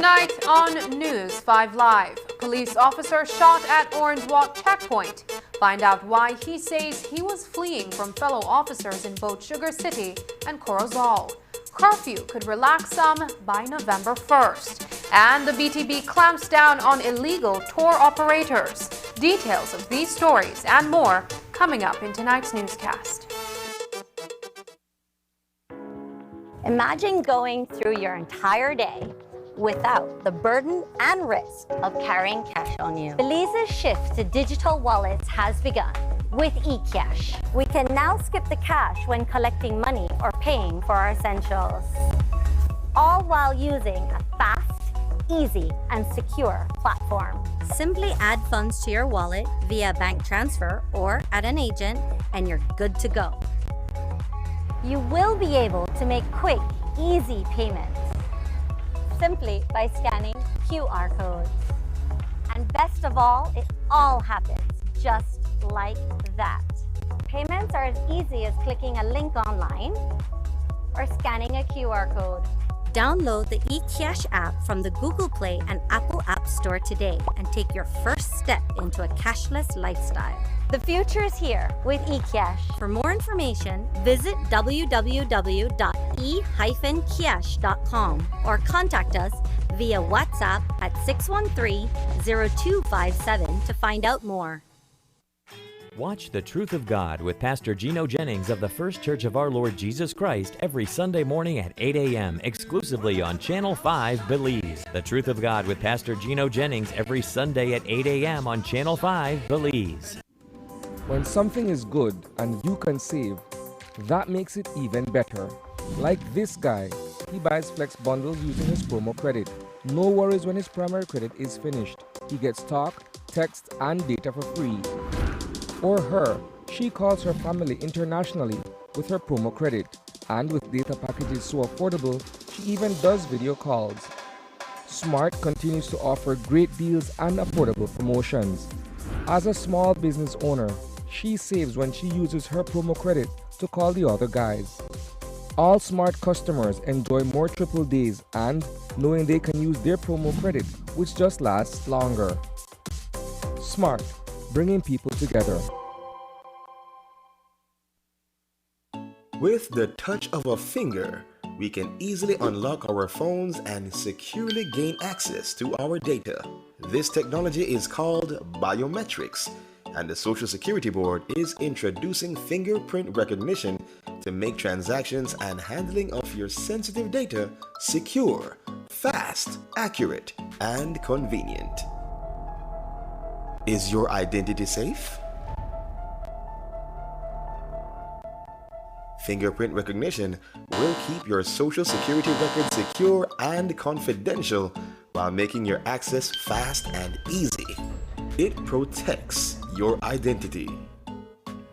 Tonight on News 5 Live, police officer shot at Orange Walk checkpoint. Find out why he says he was fleeing from fellow officers in both Sugar City and Corozal. Curfew could relax some by November 1st. And the BTB clamps down on illegal tour operators. Details of these stories and more coming up in tonight's newscast. Imagine going through your entire day without the burden and risk of carrying cash on you. Belize's shift to digital wallets has begun with eCash. We can now skip the cash when collecting money or paying for our essentials, all while using a fast, easy, and secure platform. Simply add funds to your wallet via bank transfer or at an agent, and you're good to go. You will be able to make quick, easy payments simply by scanning QR codes. And best of all, it all happens just like that. Payments are as easy as clicking a link online or scanning a QR code. Download the eCash app from the Google Play and Apple App Store today and take your first step into a cashless lifestyle. The future is here with eCash. For more information, visit www.e-cash.com or contact us via WhatsApp at 613-0257 to find out more. Watch The Truth of God with Pastor Gino Jennings of the First Church of Our Lord Jesus Christ every Sunday morning at 8 a.m. exclusively on Channel 5 Belize. The Truth of God with Pastor Gino Jennings every Sunday at 8 a.m. on Channel 5 Belize. When something is good and you can save, that makes it even better. Like this guy, he buys Flex bundles using his promo credit. No worries when his primary credit is finished. He gets talk, text, and data for free. Or her, she calls her family internationally with her promo credit. And with data packages so affordable, she even does video calls. Smart continues to offer great deals and affordable promotions. As a small business owner, she saves when she uses her promo credit to call the other guys. All Smart customers enjoy more triple days and knowing they can use their promo credit, which just lasts longer. Smart, bringing people together. With the touch of a finger, we can easily unlock our phones and securely gain access to our data. This technology is called biometrics, and the Social Security Board is introducing fingerprint recognition to make transactions and handling of your sensitive data secure, fast, accurate, and convenient. Is your identity safe? Fingerprint recognition will keep your Social Security record secure and confidential while making your access fast and easy. It protects your identity.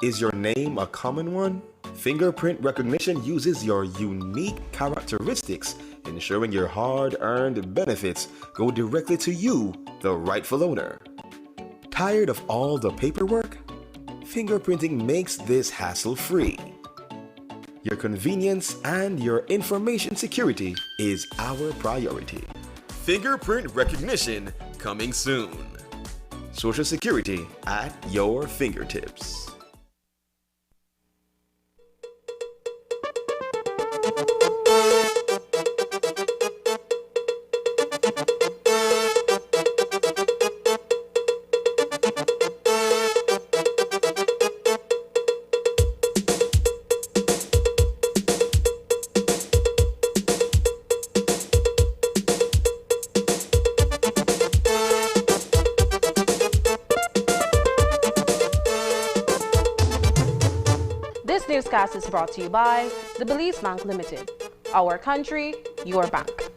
Is your name a common one? Fingerprint recognition uses your unique characteristics, ensuring your hard-earned benefits go directly to you, the rightful owner. Tired of all the paperwork? Fingerprinting makes this hassle-free. Your convenience and your information security is our priority. Fingerprint recognition coming soon. Social Security at your fingertips. This newscast is brought to you by the Belize Bank Limited. Our country, your bank.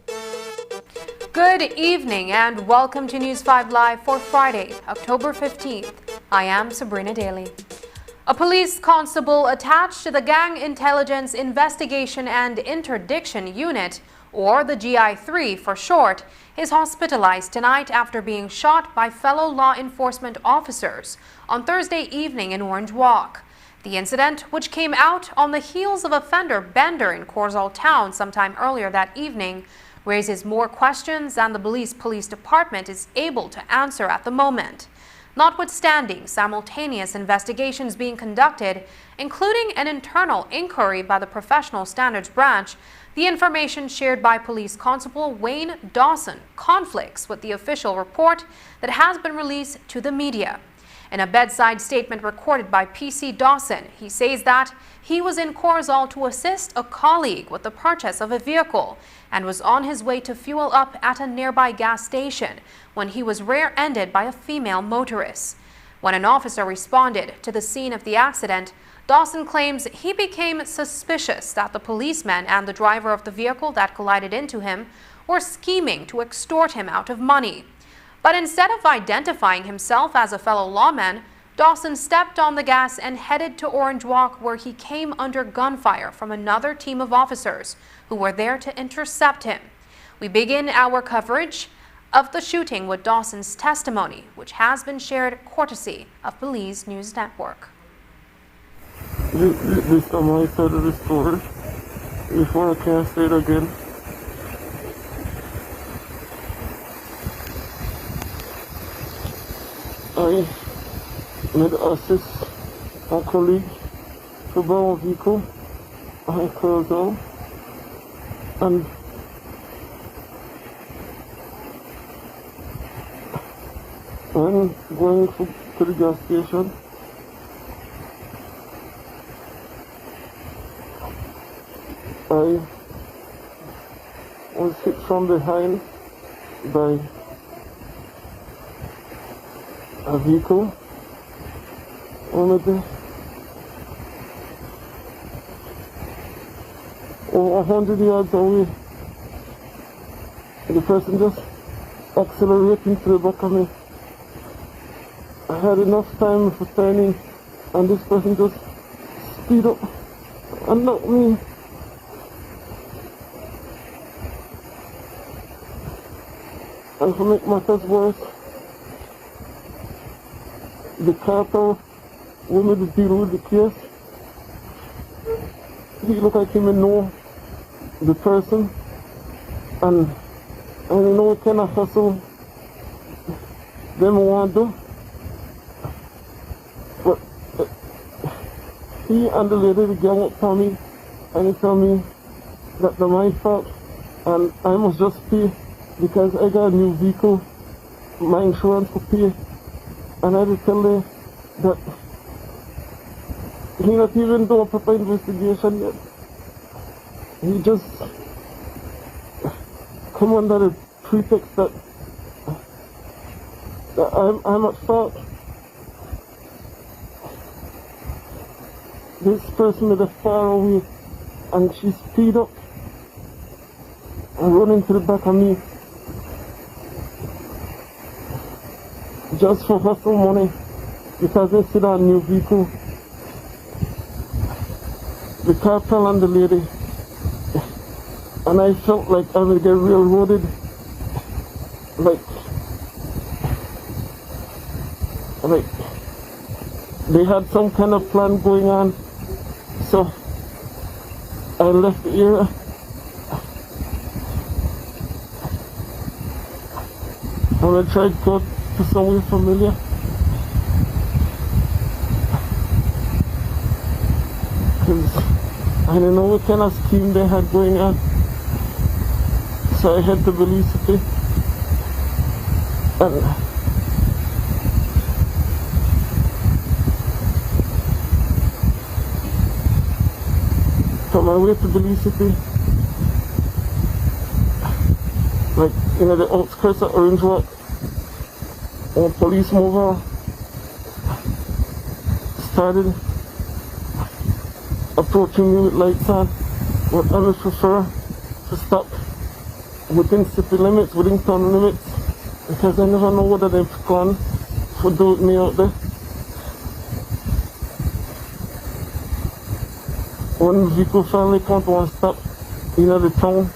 Good evening and welcome to News 5 Live for Friday, October 15th. I am Sabrina Daly. A police constable attached to the Gang Intelligence Investigation and Interdiction Unit, or the GI3 for short, is hospitalized tonight after being shot by fellow law enforcement officers on Thursday evening in Orange Walk. The incident, which came out on the heels of a fender bender in Corzal Town sometime earlier that evening, raises more questions than the Belize Police Department is able to answer at the moment. Notwithstanding simultaneous investigations being conducted, including an internal inquiry by the Professional Standards Branch, the information shared by Police Constable Wayne Dawson conflicts with the official report that has been released to the media. In a bedside statement recorded by PC Dawson, he says that he was in Corzal to assist a colleague with the purchase of a vehicle and was on his way to fuel up at a nearby gas station when he was rear-ended by a female motorist. When an officer responded to the scene of the accident, Dawson claims he became suspicious that the policeman and the driver of the vehicle that collided into him were scheming to extort him out of money. But instead of identifying himself as a fellow lawman, Dawson stepped on the gas and headed to Orange Walk, where he came under gunfire from another team of officers who were there to intercept him. We begin our coverage of the shooting with Dawson's testimony, which has been shared courtesy of Belize News Network. This time I side of the story before I can't say it again. I made assist a colleague to buy a vehicle. I closed out and when going to the gas station, I was hit from behind by a vehicle maybe over 100 yards away. The person just accelerated into the back of me. I had enough time for turning and this person just speed up and knocked me. And to make matters worse, the carter wanted to deal with the case. He looked like him and know the person, and you know what kind of hustle them want to do. But he and the lady, the gang up for me, and he told me that the my fault and I must just pay because I got a new vehicle, my insurance could pay. And I just tell them that he not even do a proper investigation yet. He just come under the pretext that I'm at fault. This person is far away and she speed up and run into the back of me just for hustle money because they see that new vehicle. The car fell on the lady and I felt like I would get railroaded, like they had some kind of plan going on. So I left the area. And I tried to go to somewhere familiar. Because I didn't know what kind of scheme they had going on. So I had to Belize City. And on my way to Belize City, like the outskirts of Orange Walk, a police mover started approaching me with lights on, but I would prefer to stop within city limits, within town limits, because I never know whether they've planned for doing me out there. One vehicle finally come to one stop in the town,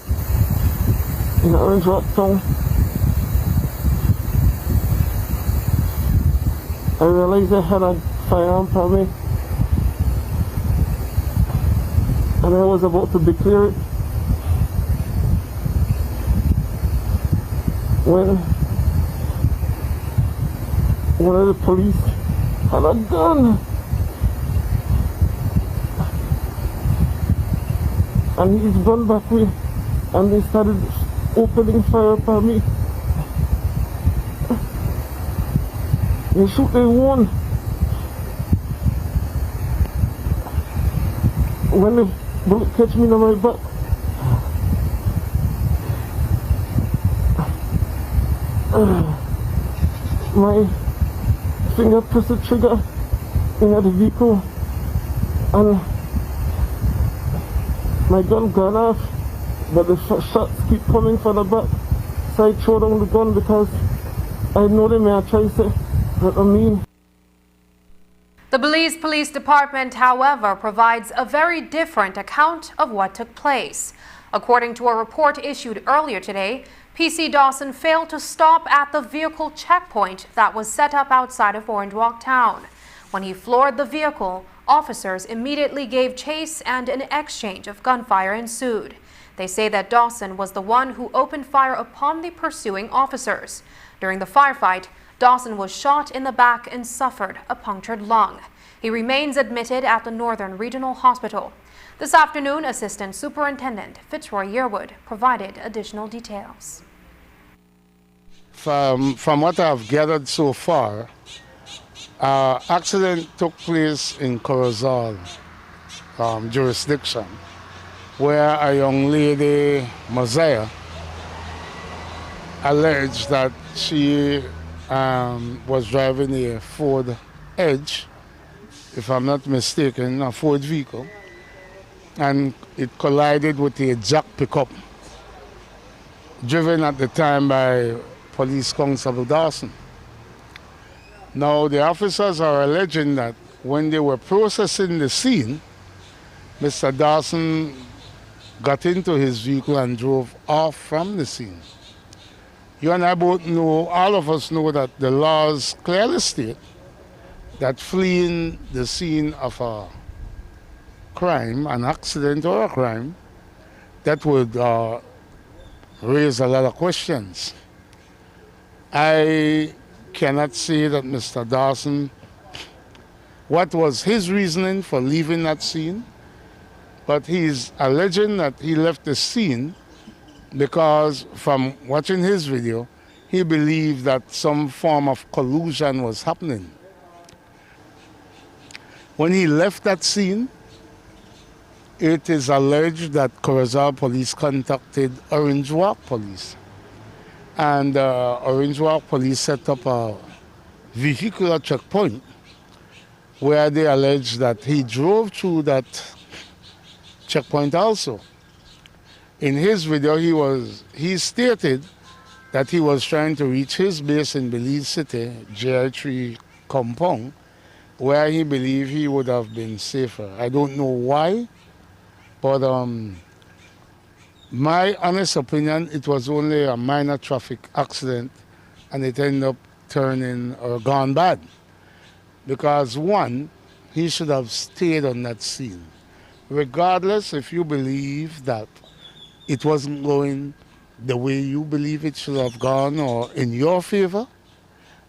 in the Orange Rock town. I realized I had a firearm on me and I was about to declare it when one of the police had a gun. And he's run back me and they started opening fire upon me. They shoot they won. When the bullet catch me on my back, my finger pressed the trigger in the vehicle and my gun gone off, but the shots keep coming from the back. So I throw down the gun because I know they may try to say that I mean. The Belize Police Department, however, provides a very different account of what took place. According to a report issued earlier today, PC Dawson failed to stop at the vehicle checkpoint that was set up outside of Orange Walk town. When he floored the vehicle, officers immediately gave chase and an exchange of gunfire ensued. They say that Dawson was the one who opened fire upon the pursuing officers. During the firefight, Dawson was shot in the back and suffered a punctured lung. He remains admitted at the Northern Regional Hospital. This afternoon, Assistant Superintendent Fitzroy Yearwood provided additional details. From what I've gathered so far, accident took place in Corozal jurisdiction, where a young lady, Mosiah, alleged that she was driving a Ford Edge, if I'm not mistaken, a Ford vehicle, and it collided with a jack pickup, driven at the time by Police Constable Dawson. Now, the officers are alleging that when they were processing the scene, Mr. Dawson got into his vehicle and drove off from the scene. You and I both know, all of us know, that the laws clearly state that fleeing the scene of a crime, an accident or a crime, that would raise a lot of questions. I cannot say that Mr. Dawson, what was his reasoning for leaving that scene? But he's alleging that he left the scene because from watching his video, he believed that some form of collusion was happening. When he left that scene, it is alleged that Corozal police contacted Orange Walk police. And Orange Walk police set up a vehicular checkpoint where they allege that he drove through that checkpoint also. In his video, he stated that he was trying to reach his base in Belize City, GI3 compound, where he believed he would have been safer. I don't know why, but my honest opinion, it was only a minor traffic accident and it ended up turning or gone bad. Because one, he should have stayed on that scene. Regardless if you believe that it wasn't going the way you believe it should have gone or in your favor,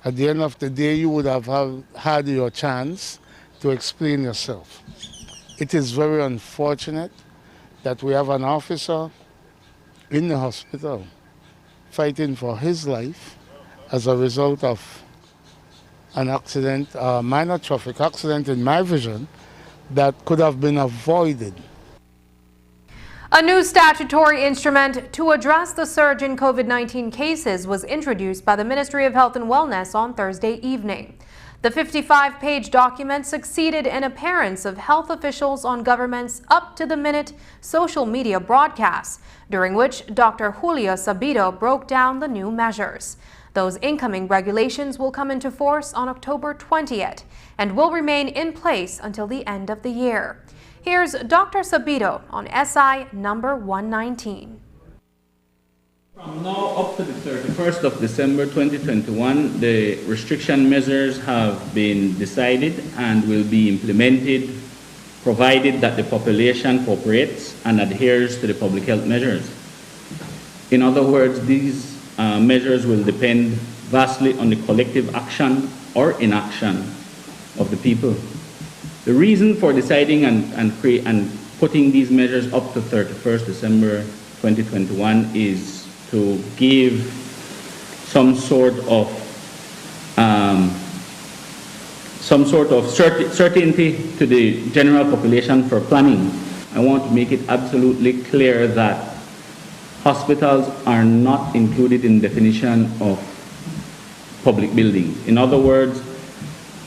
at the end of the day you would have had your chance to explain yourself. It is very unfortunate that we have an officer in the hospital fighting for his life as a result of an accident, a minor traffic accident in my vision, that could have been avoided. A new statutory instrument to address the surge in COVID-19 cases was introduced by the Ministry of Health and Wellness on Thursday evening. The 55-page document succeeded in appearance of health officials on government's up-to-the-minute social media broadcasts, during which Dr. Julia Sabido broke down the new measures. Those incoming regulations will come into force on October 20th and will remain in place until the end of the year. Here's Dr. Sabido on SI number 119. From now up to the 31st of December 2021, the restriction measures have been decided and will be implemented provided that the population cooperates and adheres to the public health measures. In other words, these measures will depend vastly on the collective action or inaction of the people. The reason for deciding and putting these measures up to 31st December 2021 is to give some sort of certainty to the general population for planning. I want to make it absolutely clear that hospitals are not included in the definition of public buildings. In other words,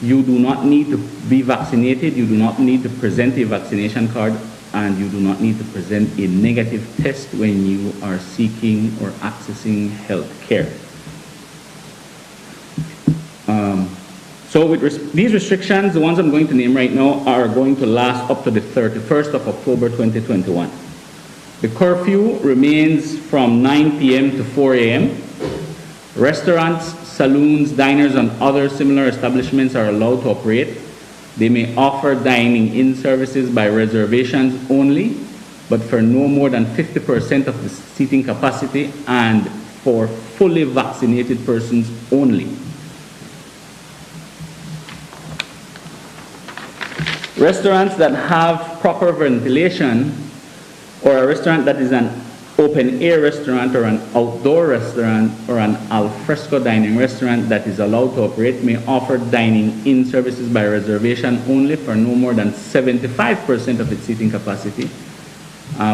you do not need to be vaccinated, you do not need to present a vaccination card, and you do not need to present a negative test when you are seeking or accessing health care. So with these restrictions, the ones I'm going to name right now, are going to last up to the 31st of October 2021. The curfew remains from 9 p.m. to 4 a.m. Restaurants, saloons, diners, and other similar establishments are allowed to operate. They may offer dining-in services by reservations only, but for no more than 50% of the seating capacity and for fully vaccinated persons only. Restaurants that have proper ventilation, or a restaurant that is an open-air restaurant or an outdoor restaurant or an alfresco dining restaurant that is allowed to operate may offer dining-in services by reservation only for no more than 75% of its seating capacity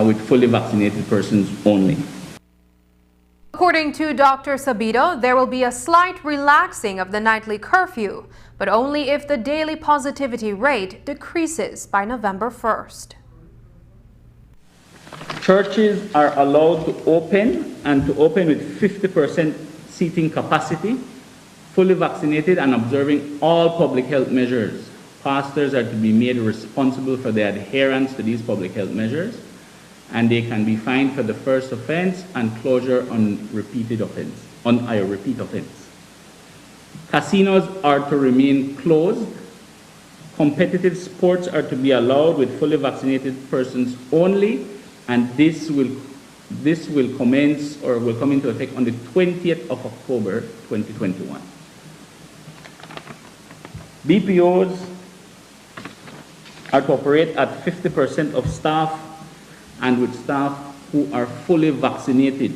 with fully vaccinated persons only. According to Dr. Sabido, there will be a slight relaxing of the nightly curfew, but only if the daily positivity rate decreases by November 1st. Churches are allowed to open and to open with 50% seating capacity, fully vaccinated and observing all public health measures. Pastors are to be made responsible for the adherence to these public health measures, and they can be fined for the first offense and closure on repeat offense. Casinos are to remain closed. Competitive sports are to be allowed with fully vaccinated persons only, and this will commence or will come into effect on the 20th of October 2021. BPOs are to operate at 50% of staff and with staff who are fully vaccinated.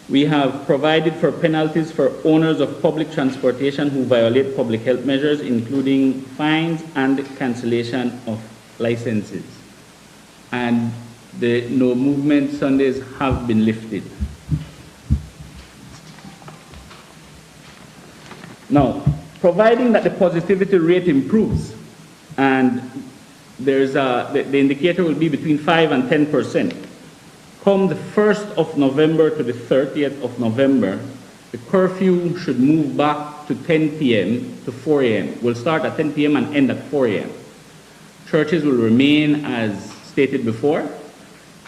We have provided for penalties for owners of public transportation who violate public health measures, including fines and cancellation of licenses. And the no movement Sundays have been lifted. Now, providing that the positivity rate improves, and there's the indicator will be between 5 and 10%. Come the 1st of November to the 30th of November, the curfew should move back to 10 p.m. to 4 a.m. We'll start at 10 p.m. and end at 4 a.m. Churches will remain as stated before.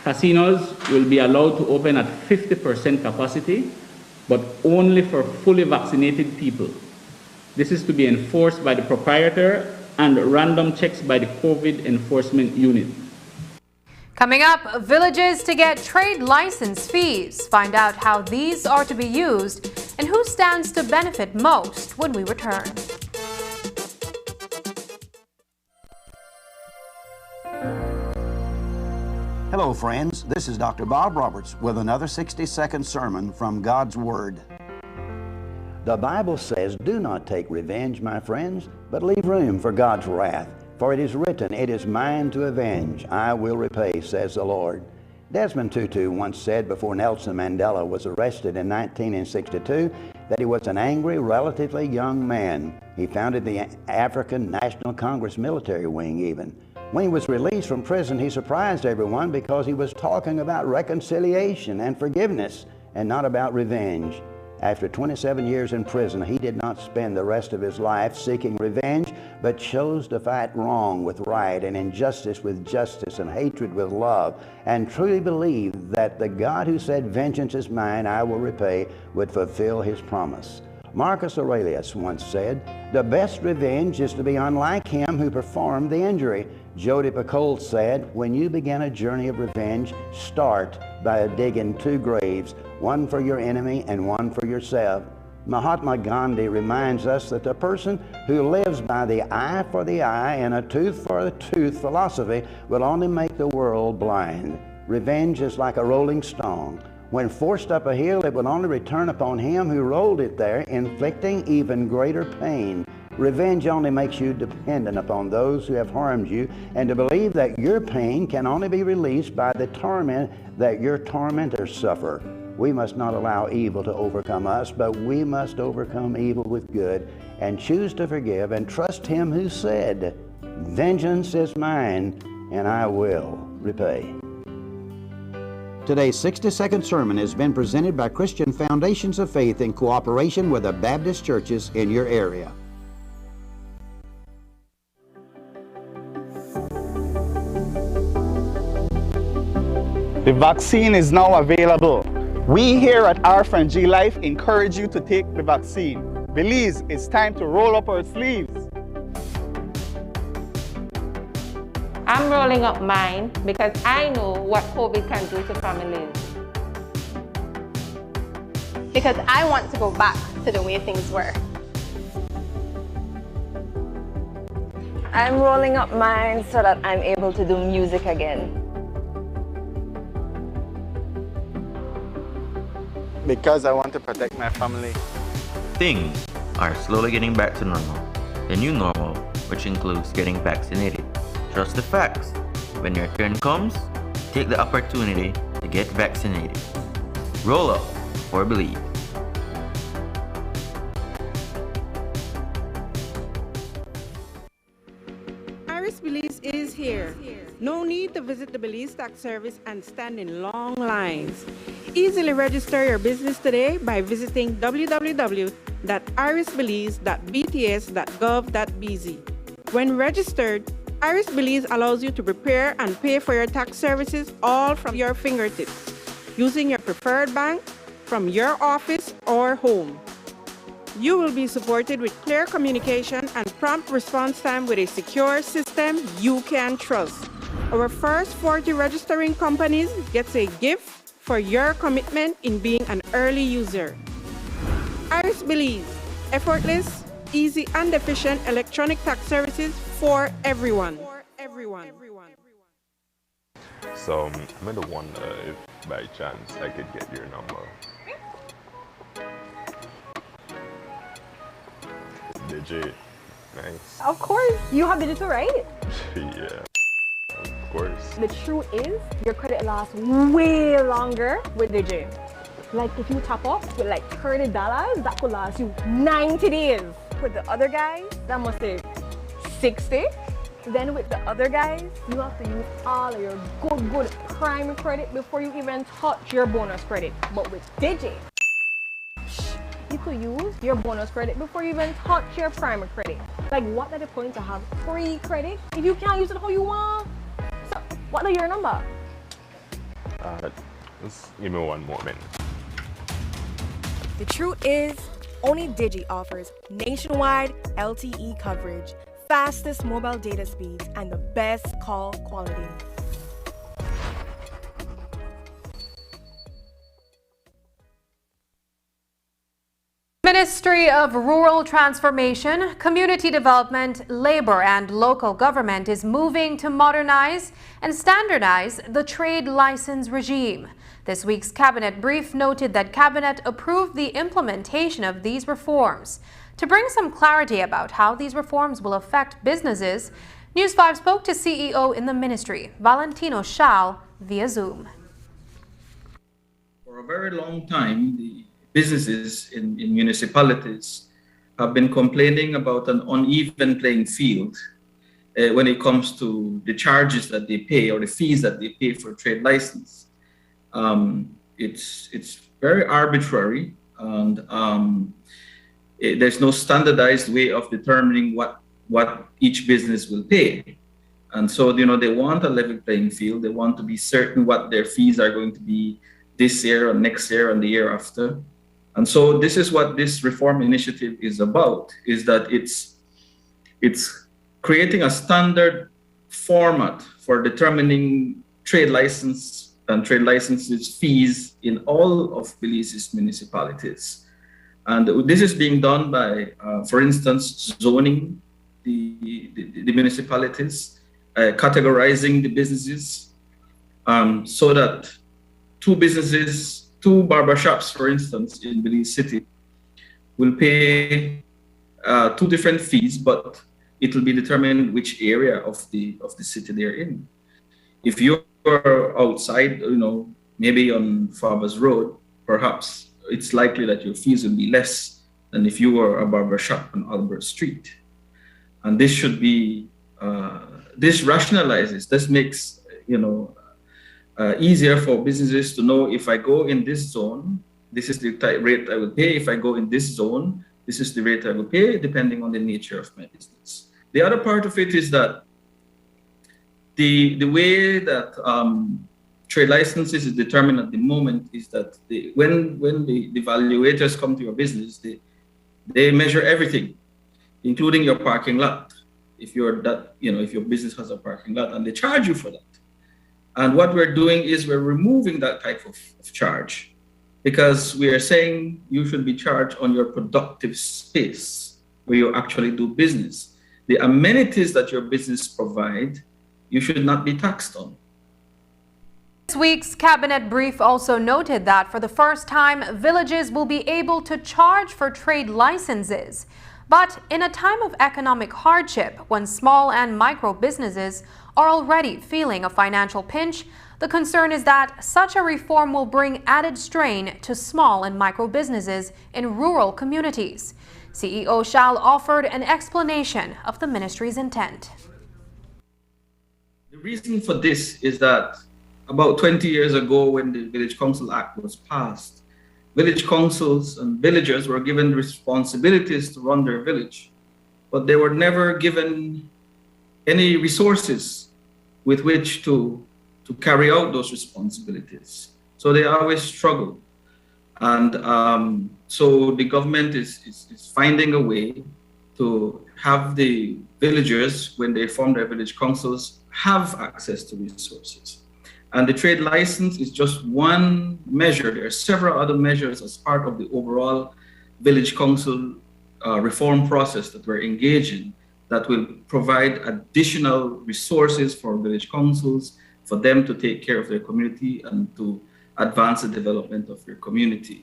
Casinos will be allowed to open at 50% capacity, but only for fully vaccinated people. This is to be enforced by the proprietor and random checks by the COVID enforcement unit. Coming up, villages to get trade license fees. Find out how these are to be used and who stands to benefit most when we return. Hello friends, this is Dr. Bob Roberts with another 60-second sermon from God's Word. The Bible says, "Do not take revenge, my friends, but leave room for God's wrath. For it is written, it is mine to avenge, I will repay, says the Lord." Desmond Tutu once said before Nelson Mandela was arrested in 1962 that he was an angry, relatively young man. He founded the African National Congress military wing even. When he was released from prison, he surprised everyone because he was talking about reconciliation and forgiveness and not about revenge. After 27 years in prison, he did not spend the rest of his life seeking revenge, but chose to fight wrong with right and injustice with justice and hatred with love, and truly believed that the God who said, "Vengeance is mine, I will repay," would fulfill his promise. Marcus Aurelius once said, "The best revenge is to be unlike him who performed the injury." Jody Picoult said, "When you begin a journey of revenge, start by digging 2 graves, one for your enemy and one for yourself." Mahatma Gandhi reminds us that the person who lives by the eye for the eye and a tooth for a tooth philosophy will only make the world blind. Revenge is like a rolling stone. When forced up a hill, it will only return upon him who rolled it there, inflicting even greater pain. Revenge only makes you dependent upon those who have harmed you, and to believe that your pain can only be released by the torment that your tormentors suffer. We must not allow evil to overcome us, but we must overcome evil with good and choose to forgive and trust him who said, "Vengeance is mine, and I will repay." Today's 60-second sermon has been presented by Christian Foundations of Faith in cooperation with the Baptist churches in your area. The vaccine is now available. We here at R&G Life encourage you to take the vaccine. Belize, it's time to roll up our sleeves. I'm rolling up mine because I know what COVID can do to families. Because I want to go back to the way things were. I'm rolling up mine so that I'm able to do music again. Because I want to protect my family. Things are slowly getting back to normal. The new normal, which includes getting vaccinated. Trust the facts. When your turn comes, take the opportunity to get vaccinated. Roll up or believe. Belize is here. No need to visit the Belize Tax Service and stand in long lines. Easily register your business today by visiting www.irisbelize.bts.gov.bz. When registered, Iris Belize allows you to prepare and pay for your tax services all from your fingertips, using your preferred bank, from your office or home. You will be supported with clear communication and prompt response time with a secure system you can trust. Our first 40 registering companies gets a gift for your commitment in being an early user. Iris Belize, effortless, easy and efficient electronic tax services for everyone. So I'm going to wonder if by chance I could get your number. Digit. Nice. Of course, you have digital, right? Yeah, of course. The truth is, your credit lasts way longer with Digi. Like if you top up with like $30, that could last you 90 days. With the other guys, that must take 60. Then with the other guys, you have to use all of your good prime credit before you even touch your bonus credit. But with Digi, you could use your bonus credit before you even touch your prime credit. Like, what are the point to have free credit if you can't use it how you want? So, what are your number? Just give me one moment. The truth is, only Digi offers nationwide LTE coverage, fastest mobile data speeds, and the best call quality. Ministry of Rural Transformation, Community Development, Labor and Local Government is moving to modernize and standardize the trade license regime. This week's cabinet brief noted that cabinet approved the implementation of these reforms. To bring some clarity about how these reforms will affect businesses, News 5 spoke to CEO in the ministry, Valentino Schall, via Zoom. For a very long time, the businesses in municipalities have been complaining about an uneven playing field when it comes to the charges that they pay or the fees that they pay for a trade license. It's very arbitrary, and there's no standardized way of determining what each business will pay. And so, they want a level playing field. They want to be certain what their fees are going to be this year and next year and the year after. And so this is what this reform initiative is about, is that it's creating a standard format for determining trade license and trade licenses fees in all of Belize's municipalities. And this is being done by, for instance, zoning the municipalities, categorizing the businesses, so that two barbershops, for instance, in Belize City, will pay two different fees, but it will be determined which area of the city they're in. If you're outside, maybe on Farber's Road, perhaps it's likely that your fees will be less than if you were a barbershop on Albert Street. And this should be, this rationalizes, this makes, easier for businesses to know if I go in this zone, this is the rate I will pay. If I go in this zone, this is the rate I will pay, depending on the nature of my business. The other part of it is that the way that trade licenses is determined at the moment is that when the evaluators come to your business, they measure everything, including your parking lot. If your business has a parking lot, and they charge you for that. And what we're doing is we're removing that type of charge, because we are saying you should be charged on your productive space where you actually do business. The amenities that your business provide, you should not be taxed on. This week's cabinet brief also noted that for the first time, villages will be able to charge for trade licenses. But in a time of economic hardship, when small and micro businesses are already feeling a financial pinch, the concern is that such a reform will bring added strain to small and micro businesses in rural communities. CEO Schall offered an explanation of the ministry's intent. The reason for this is that about 20 years ago, when the Village Council Act was passed, village councils and villagers were given responsibilities to run their village, but they were never given any resources with which to carry out those responsibilities. So they always struggle. And so the government is finding a way to have the villagers, when they form their village councils, have access to resources. And the trade license is just one measure. There are several other measures as part of the overall village council reform process that we're engaging that will provide additional resources for village councils, for them to take care of their community and to advance the development of their community.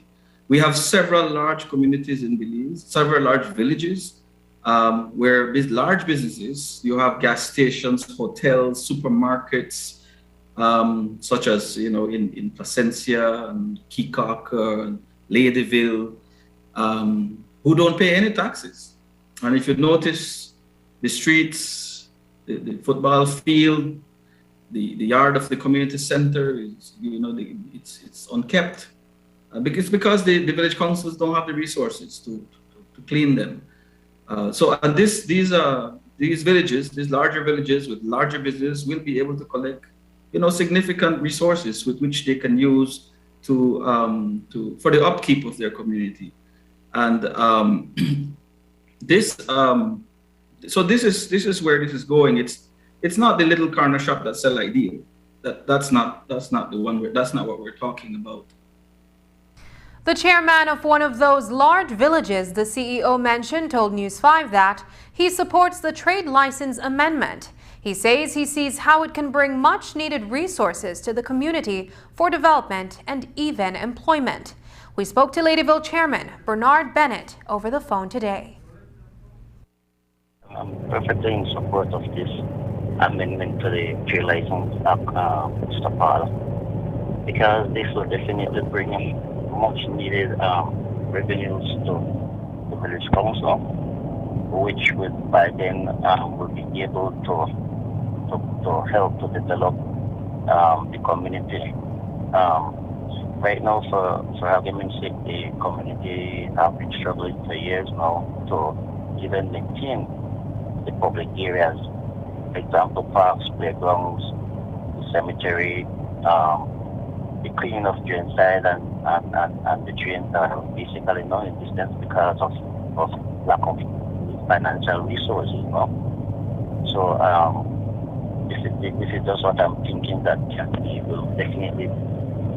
We have several large communities in Belize, several large villages, where large businesses, you have gas stations, hotels, supermarkets, such as, in Placencia and Keokuk and Ladyville, who don't pay any taxes. And if you notice, the streets, the football field, the yard of the community center is, it's unkept. Because the village councils don't have the resources to clean them. These villages, these larger villages with larger business will be able to collect, significant resources with which they can use for the upkeep of their community. And this is where this is going. It's not the little corner shop that sell ideal. That's not what we're talking about. The chairman of one of those large villages the CEO mentioned told News 5 that he supports the trade license amendment. He says he sees how it can bring much needed resources to the community for development and even employment. We spoke to Ladyville Chairman Bernard Bennett over the phone today. I'm perfectly in support of this amendment to the trade license act, Mr. Paul, because this will definitely bring in much needed revenues to the village council, which would by then will be able to help to develop the community. Right now, for argument's sake, the community have been struggling for years now to even maintain the public areas. For example, parks, playgrounds, the cemetery, the cleaning of drain side and the drains are basically non-existent because of lack of financial resources. So this is just what I'm thinking that we will definitely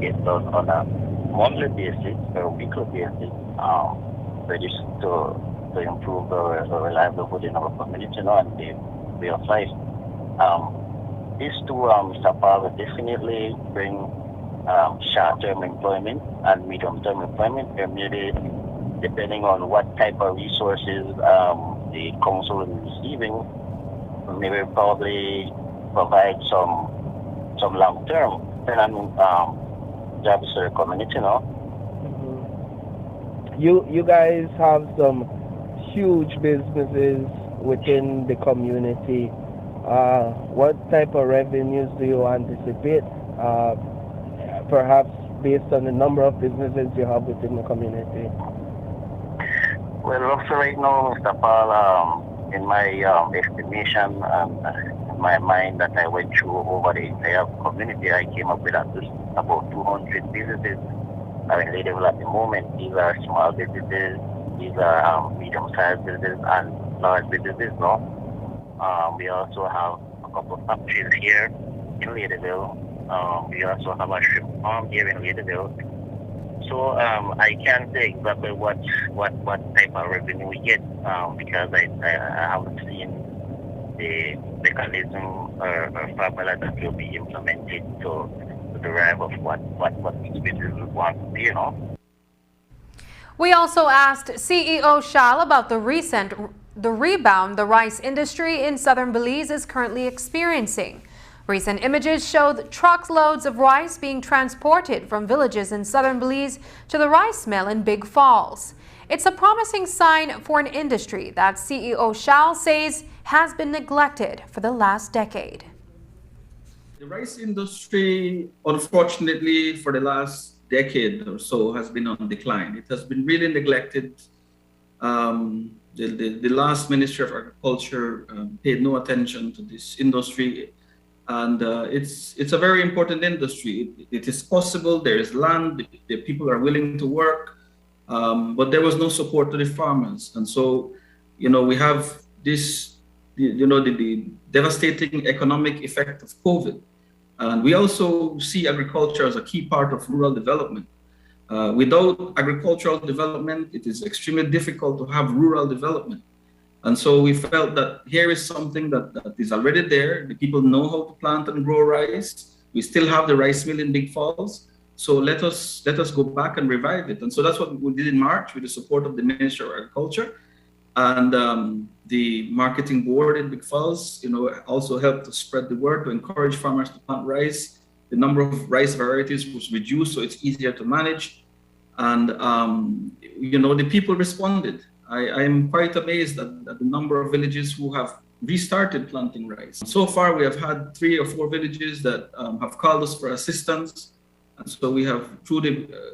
get done on a monthly basis or weekly basis, ready to improve the livelihood in our community and the way of life. These two, Mr. Paul, will definitely bring short-term employment and medium-term employment, maybe depending on what type of resources the council is receiving, maybe probably provide some long-term jobs to the community, You guys have some huge businesses within the community. What type of revenues do you anticipate? Perhaps based on the number of businesses you have within the community? Well, also right now, Mr. Paul, in my estimation and in my mind that I went through over the entire community, I came up with at least about 200 businesses in Ladyville at the moment. These are small businesses, these are medium-sized businesses and large businesses. We also have a couple of factories here in Ladyville. We also have a shrimp farm here in Ladyville. So I can't say exactly what type of revenue we get because I haven't seen the mechanism or formula that will be implemented to derive of what each business would want to be, We also asked CEO Shal about the rebound the rice industry in southern Belize is currently experiencing. Recent images showed truckloads of rice being transported from villages in southern Belize to the rice mill in Big Falls. It's a promising sign for an industry that CEO Shal says has been neglected for the last decade. The rice industry, unfortunately, for the last decade or so has been on decline. It has been really neglected. The last Ministry of Agriculture paid no attention to this industry. And it's a very important industry. It is possible, there is land, the people are willing to work, but there was no support to the farmers. And so, we have this, the devastating economic effect of COVID. And we also see agriculture as a key part of rural development. Without agricultural development, it is extremely difficult to have rural development. And so we felt that here is something that is already there. The people know how to plant and grow rice. We still have the rice mill in Big Falls. So let us go back and revive it. And so that's what we did in March with the support of the Ministry of Agriculture. And the marketing board in Big Falls, also helped to spread the word, to encourage farmers to plant rice. The number of rice varieties was reduced, so it's easier to manage. And, the people responded. I am quite amazed at the number of villages who have restarted planting rice. So far, we have had 3 or 4 villages that have called us for assistance. And so we have,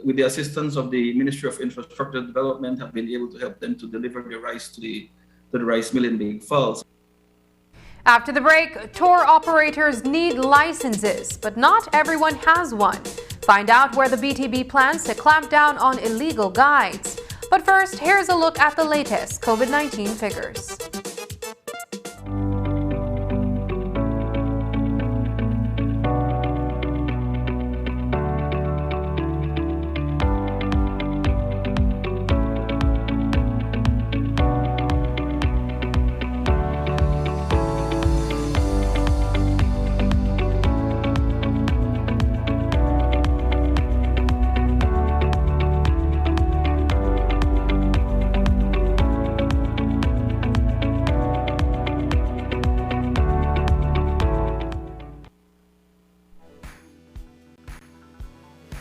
with the assistance of the Ministry of Infrastructure Development, have been able to help them to deliver the rice to the rice mill in Big Falls. After the break, tour operators need licenses, but not everyone has one. Find out where the BTB plans to clamp down on illegal guides. But first, here's a look at the latest COVID-19 figures.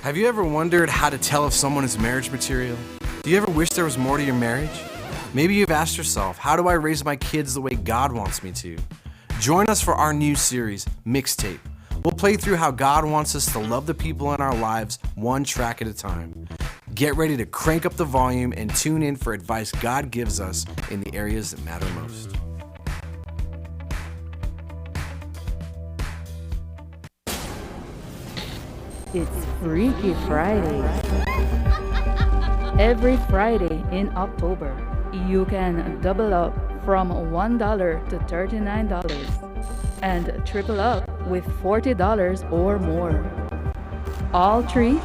Have you ever wondered how to tell if someone is marriage material? Do you ever wish there was more to your marriage? Maybe you've asked yourself, how do I raise my kids the way God wants me to? Join us for our new series, Mixtape. We'll play through how God wants us to love the people in our lives one track at a time. Get ready to crank up the volume and tune in for advice God gives us in the areas that matter most. It's Freaky Friday. Every Friday in October, you can double up from $1 to $39 and triple up with $40 or more. All treats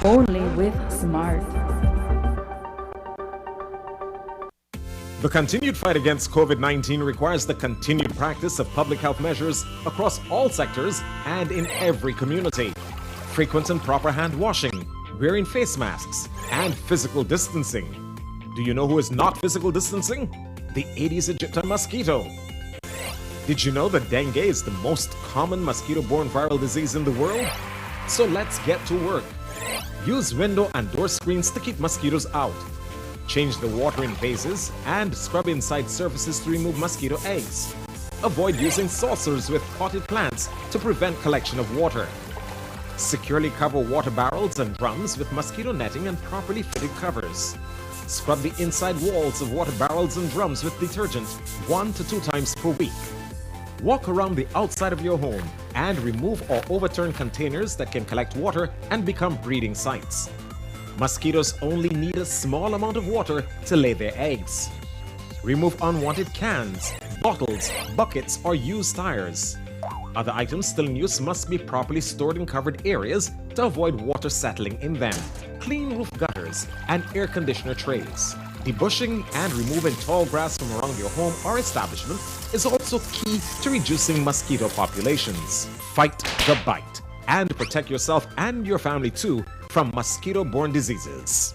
only with Smart. The continued fight against COVID-19 requires the continued practice of public health measures across all sectors and in every community. Frequent and proper hand washing, wearing face masks, and physical distancing. Do you know who is not physical distancing? The Aedes aegypti mosquito. Did you know that dengue is the most common mosquito-borne viral disease in the world? So let's get to work. Use window and door screens to keep mosquitoes out. Change the water in vases and scrub inside surfaces to remove mosquito eggs. Avoid using saucers with potted plants to prevent collection of water. Securely cover water barrels and drums with mosquito netting and properly fitted covers. Scrub the inside walls of water barrels and drums with detergent 1 to 2 times per week. Walk around the outside of your home and remove or overturn containers that can collect water and become breeding sites. Mosquitoes only need a small amount of water to lay their eggs. Remove unwanted cans, bottles, buckets, or used tires. Other items still in use must be properly stored in covered areas to avoid water settling in them. Clean roof gutters and air conditioner trays. Debushing and removing tall grass from around your home or establishment is also key to reducing mosquito populations. Fight the bite and protect yourself and your family too from mosquito-borne diseases.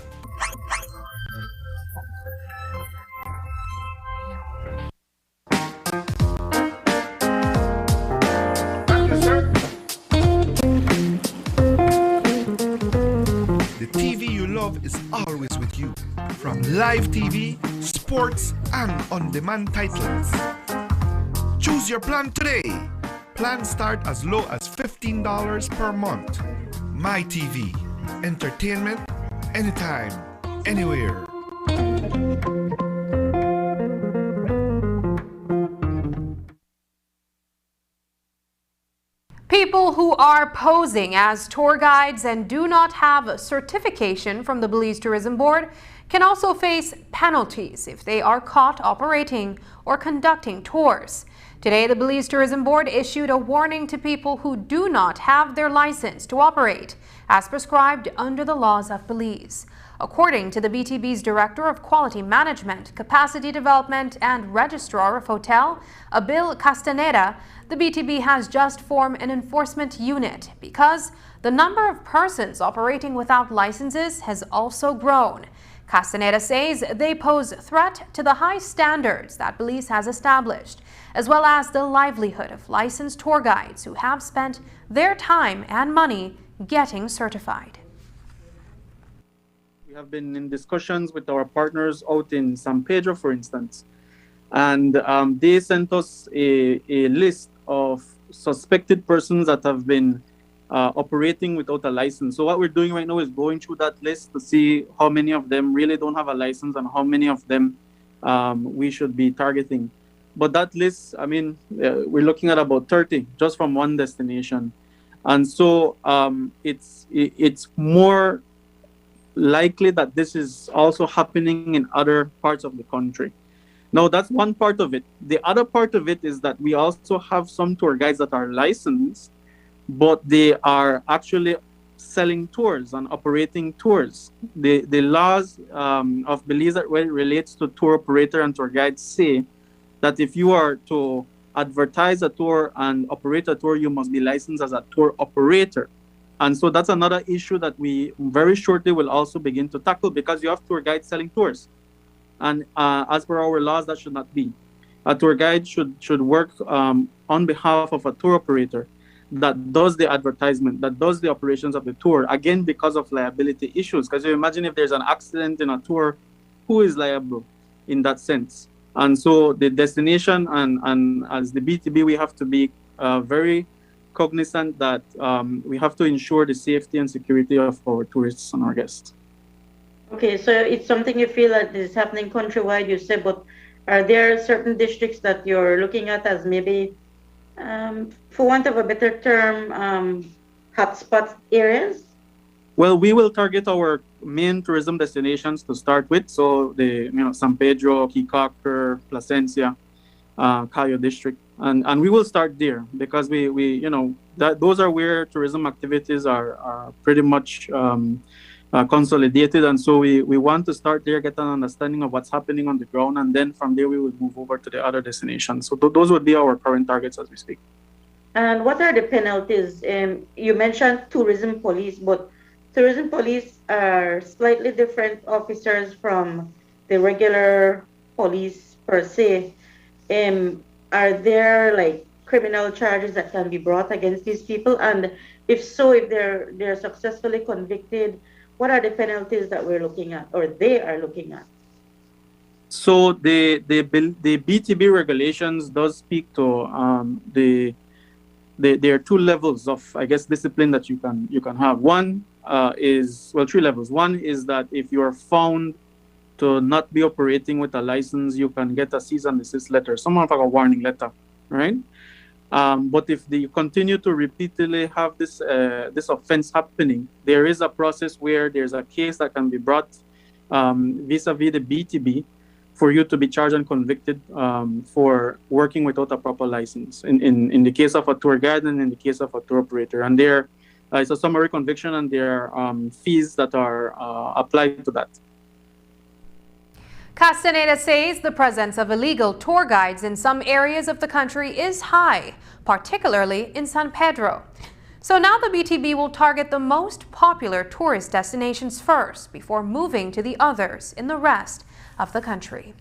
The TV you love is always with you, from live TV, sports, and on-demand titles. Choose your plan today. Plans start as low as $15 per month. My TV. Entertainment anytime, anywhere. People who are posing as tour guides and do not have a certification from the Belize Tourism Board can also face penalties if they are caught operating or conducting tours. Today, the Belize Tourism Board issued a warning to people who do not have their license to operate as prescribed under the laws of Belize. According to the BTB's Director of Quality Management, Capacity Development and Registrar of Hotel, Abil Castaneda, the BTB has just formed an enforcement unit because the number of persons operating without licenses has also grown. Castaneda says they pose threat to the high standards that Belize has established, as well as the livelihood of licensed tour guides who have spent their time and money getting certified. We have been in discussions with our partners out in San Pedro, for instance, and they sent us a list of suspected persons that have been operating without a license. So what we're doing right now is going through that list to see how many of them really don't have a license and how many of them we should be targeting. But that list, I mean, we're looking at about 30 just from one destination. And so it's more likely that this is also happening in other parts of the country. Now, that's one part of it. The other part of it is that we also have some tour guides that are licensed, but they are actually selling tours and operating tours. The laws of Belize that relates to tour operator and tour guides say that if you are to advertise a tour and operate a tour, you must be licensed as a tour operator. And so that's another issue that we very shortly will also begin to tackle, because you have tour guides selling tours. And as per our laws, that should not be. A tour guide should work on behalf of a tour operator that does the advertisement, that does the operations of the tour, again, because of liability issues. Because you imagine if there's an accident in a tour, who is liable in that sense? And so the destination and as the BTB, we have to be very cognizant that we have to ensure the safety and security of our tourists and our guests. Okay, so it's something you feel that is happening countrywide, you say, but are there certain districts that you're looking at as maybe, for want of a better term, hotspot areas? Well, we will target our main tourism destinations to start with. So the San Pedro, Kikaker, Placencia, Cayo district, and we will start there because we those are where tourism activities are pretty much consolidated, and so we want to start there, get an understanding of what's happening on the ground, and then from there we will move over to the other destinations. So those would be our current targets as we speak. And what are the penalties? You mentioned tourism police, but tourism police are slightly different officers from the regular police per se. Are there like criminal charges that can be brought against these people? And if so, if they're successfully convicted, what are the penalties that we're looking at, or they are looking at? So the BTB regulations does speak to there are two levels of, I guess, discipline that you can have. One is, well, three levels. One is that if you are found to not be operating with a license, you can get a cease and desist letter, somewhat like a warning letter, right? But if you continue to repeatedly have this offense happening, there is a process where there's a case that can be brought vis-a-vis the BTB for you to be charged and convicted for working without a proper license. In the case of a tour guide and in the case of a tour operator, and there is a summary conviction, and there are fees that are applied to that. Castaneda says the presence of illegal tour guides in some areas of the country is high, particularly in San Pedro. So now the BTB will target the most popular tourist destinations first before moving to the others in the rest of the country.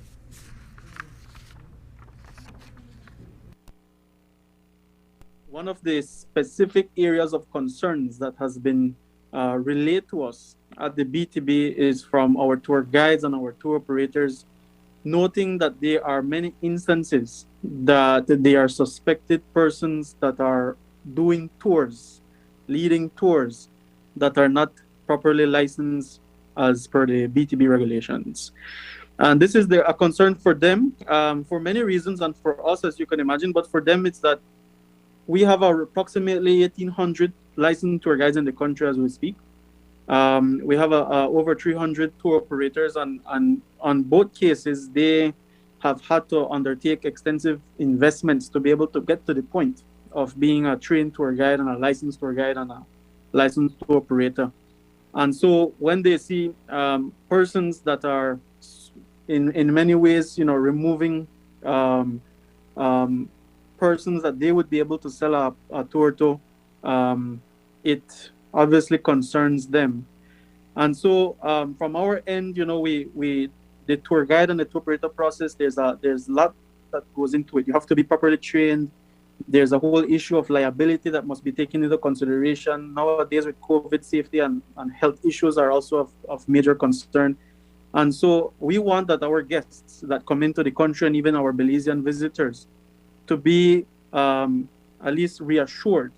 One of the specific areas of concerns that has been relayed to us at the BTB is from our tour guides and our tour operators, noting that there are many instances that they are suspected persons that are doing tours, leading tours that are not properly licensed as per the BTB regulations. And this is a concern for them for many reasons, and for us, as you can imagine, but for them it's that we have approximately 1,800 licensed tour guides in the country as we speak. We have over 300 tour operators, and on both cases, they have had to undertake extensive investments to be able to get to the point of being a trained tour guide and a licensed tour guide and a licensed tour operator. And so when they see persons that are in many ways, removing persons that they would be able to sell a tour to, it obviously concerns them. And so from our end, we the tour guide and the tour operator process, there's a lot that goes into it. You have to be properly trained. There's a whole issue of liability that must be taken into consideration. Nowadays with COVID, safety and health issues are also of major concern. And so we want that our guests that come into the country and even our Belizean visitors to be at least reassured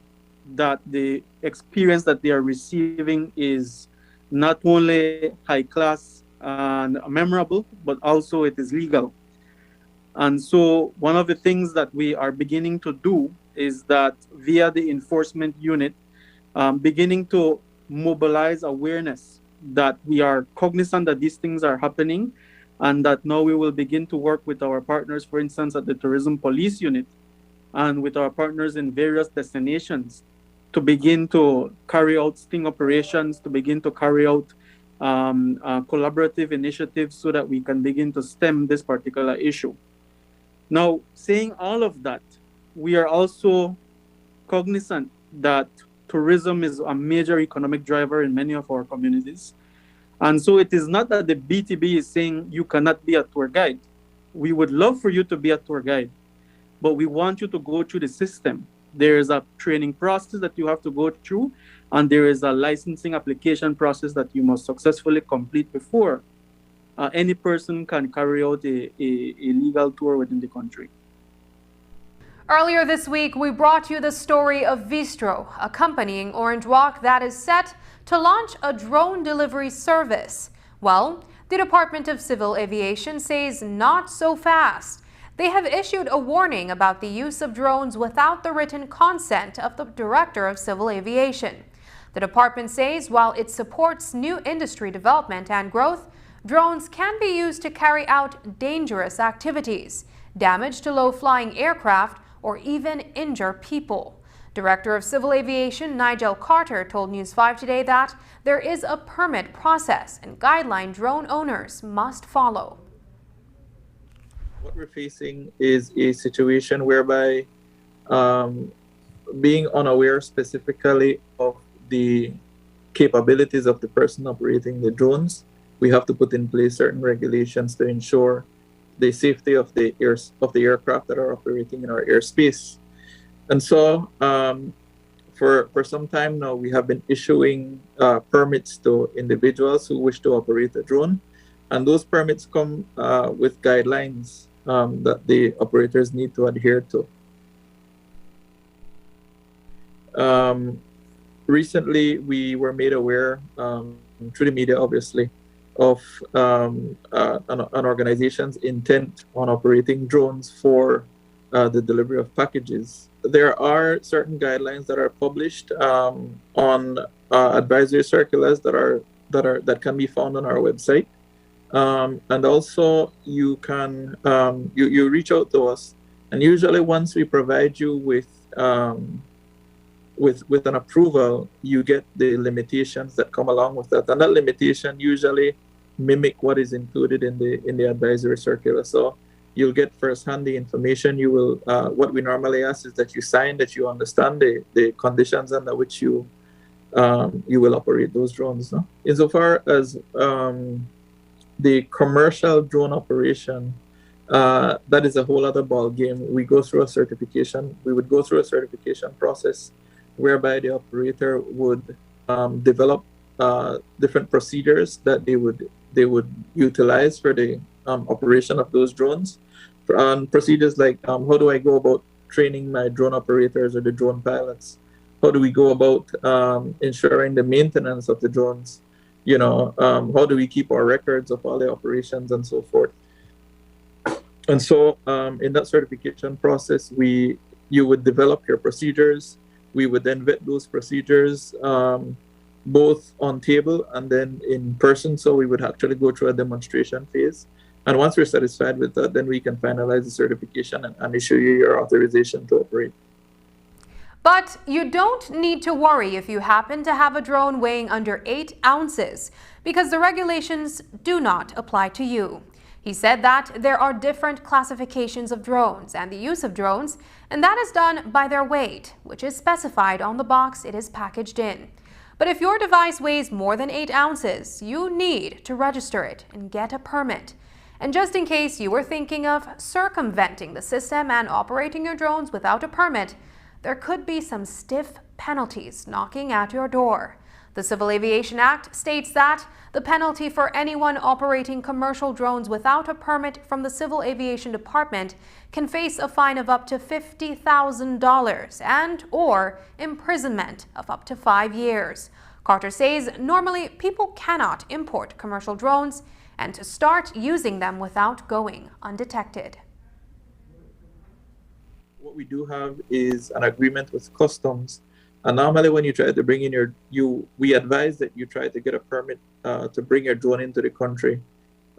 that the experience that they are receiving is not only high class and memorable, but also it is legal. And so one of the things that we are beginning to do is that via the enforcement unit, beginning to mobilize awareness that we are cognizant that these things are happening, and that now we will begin to work with our partners, for instance, at the Tourism Police Unit, and with our partners in various destinations to begin to carry out sting operations, to begin to carry out collaborative initiatives so that we can begin to stem this particular issue. Now, saying all of that, we are also cognizant that tourism is a major economic driver in many of our communities. And so it is not that the BTB is saying you cannot be a tour guide. We would love for you to be a tour guide, but we want you to go through the system. There is a training process that you have to go through, and there is a licensing application process that you must successfully complete before any person can carry out a legal tour within the country. Earlier this week, we brought you the story of Vistro, accompanying Orange Walk that is set to launch a drone delivery service. Well, the Department of Civil Aviation says not so fast. They have issued a warning about the use of drones without the written consent of the Director of Civil Aviation. The department says while it supports new industry development and growth, drones can be used to carry out dangerous activities, damage to low-flying aircraft, or even injure people. Director of Civil Aviation Nigel Carter told News 5 today that there is a permit process and guideline drone owners must follow. What we're facing is a situation whereby being unaware specifically of the capabilities of the person operating the drones, we have to put in place certain regulations to ensure the safety of the aircraft that are operating in our airspace. And so for some time now, we have been issuing permits to individuals who wish to operate a drone. And those permits come with guidelines that the operators need to adhere to. Recently, we were made aware through the media, obviously, of an organization's intent on operating drones for the delivery of packages. There are certain guidelines that are published on advisory circulars that can be found on our website, and also you can you reach out to us, and usually once we provide you with an approval, you get the limitations that come along with that, and that limitation usually mimic what is included in the advisory circular. So you'll get firsthand the information. You will what we normally ask is that you sign that you understand the conditions under which you will operate those drones. No? Insofar as the commercial drone operation, that is a whole other ball game. We go through a certification. We would go through a certification process whereby the operator would develop different procedures that they would utilize for the operation of those drones. Procedures like how do I go about training my drone operators or the drone pilots? How do we go about ensuring the maintenance of the drones? You know, how do we keep our records of all the operations and so forth? And so in that certification process, you would develop your procedures. We would then vet those procedures both on table and then in person. So we would actually go through a demonstration phase. And once we're satisfied with that, then we can finalize the certification and issue you your authorization to operate. But you don't need to worry if you happen to have a drone weighing under 8 ounces, because the regulations do not apply to you. He said that there are different classifications of drones and the use of drones, and that is done by their weight, which is specified on the box it is packaged in. But if your device weighs more than 8 ounces, you need to register it and get a permit. And just in case you were thinking of circumventing the system and operating your drones without a permit, there could be some stiff penalties knocking at your door. The Civil Aviation Act states that the penalty for anyone operating commercial drones without a permit from the Civil Aviation Department can face a fine of up to $50,000 and/or imprisonment of up to 5 years. Carter says normally people cannot import commercial drones and to start using them without going undetected. What we do have is an agreement with customs, and normally when you try to bring in we advise that you try to get a permit to bring your drone into the country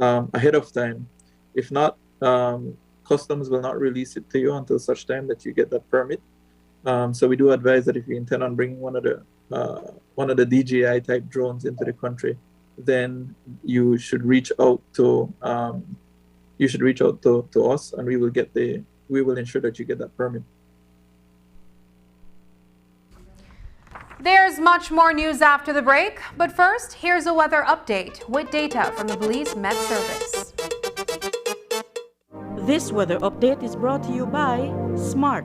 ahead of time. If not, customs will not release it to you until such time that you get that permit. So we do advise that if you intend on bringing one of the DJI type drones into the country, then you should reach out to us, and we will ensure that you get that permit. There's much more news after the break, but first, here's a weather update with data from the Police Met Service. This weather update is brought to you by Smart.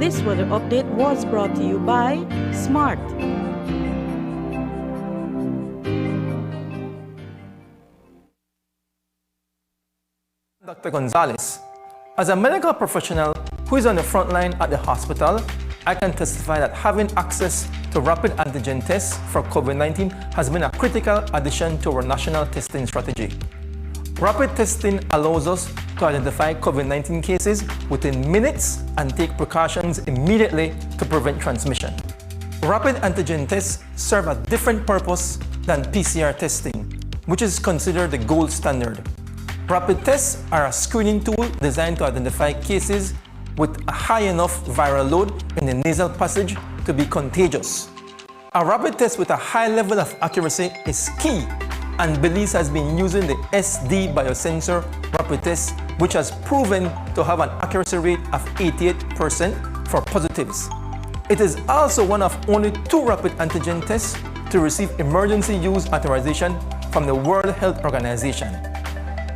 This weather update was brought to you by Smart. Dr. Gonzalez. As a medical professional who is on the front line at the hospital, I can testify that having access to rapid antigen tests for COVID-19 has been a critical addition to our national testing strategy. Rapid testing allows us to identify COVID-19 cases within minutes and take precautions immediately to prevent transmission. Rapid antigen tests serve a different purpose than PCR testing, which is considered the gold standard. Rapid tests are a screening tool designed to identify cases with a high enough viral load in the nasal passage to be contagious. A rapid test with a high level of accuracy is key, and Belize has been using the SD biosensor rapid test, which has proven to have an accuracy rate of 88% for positives. It is also one of only 2 rapid antigen tests to receive emergency use authorization from the World Health Organization.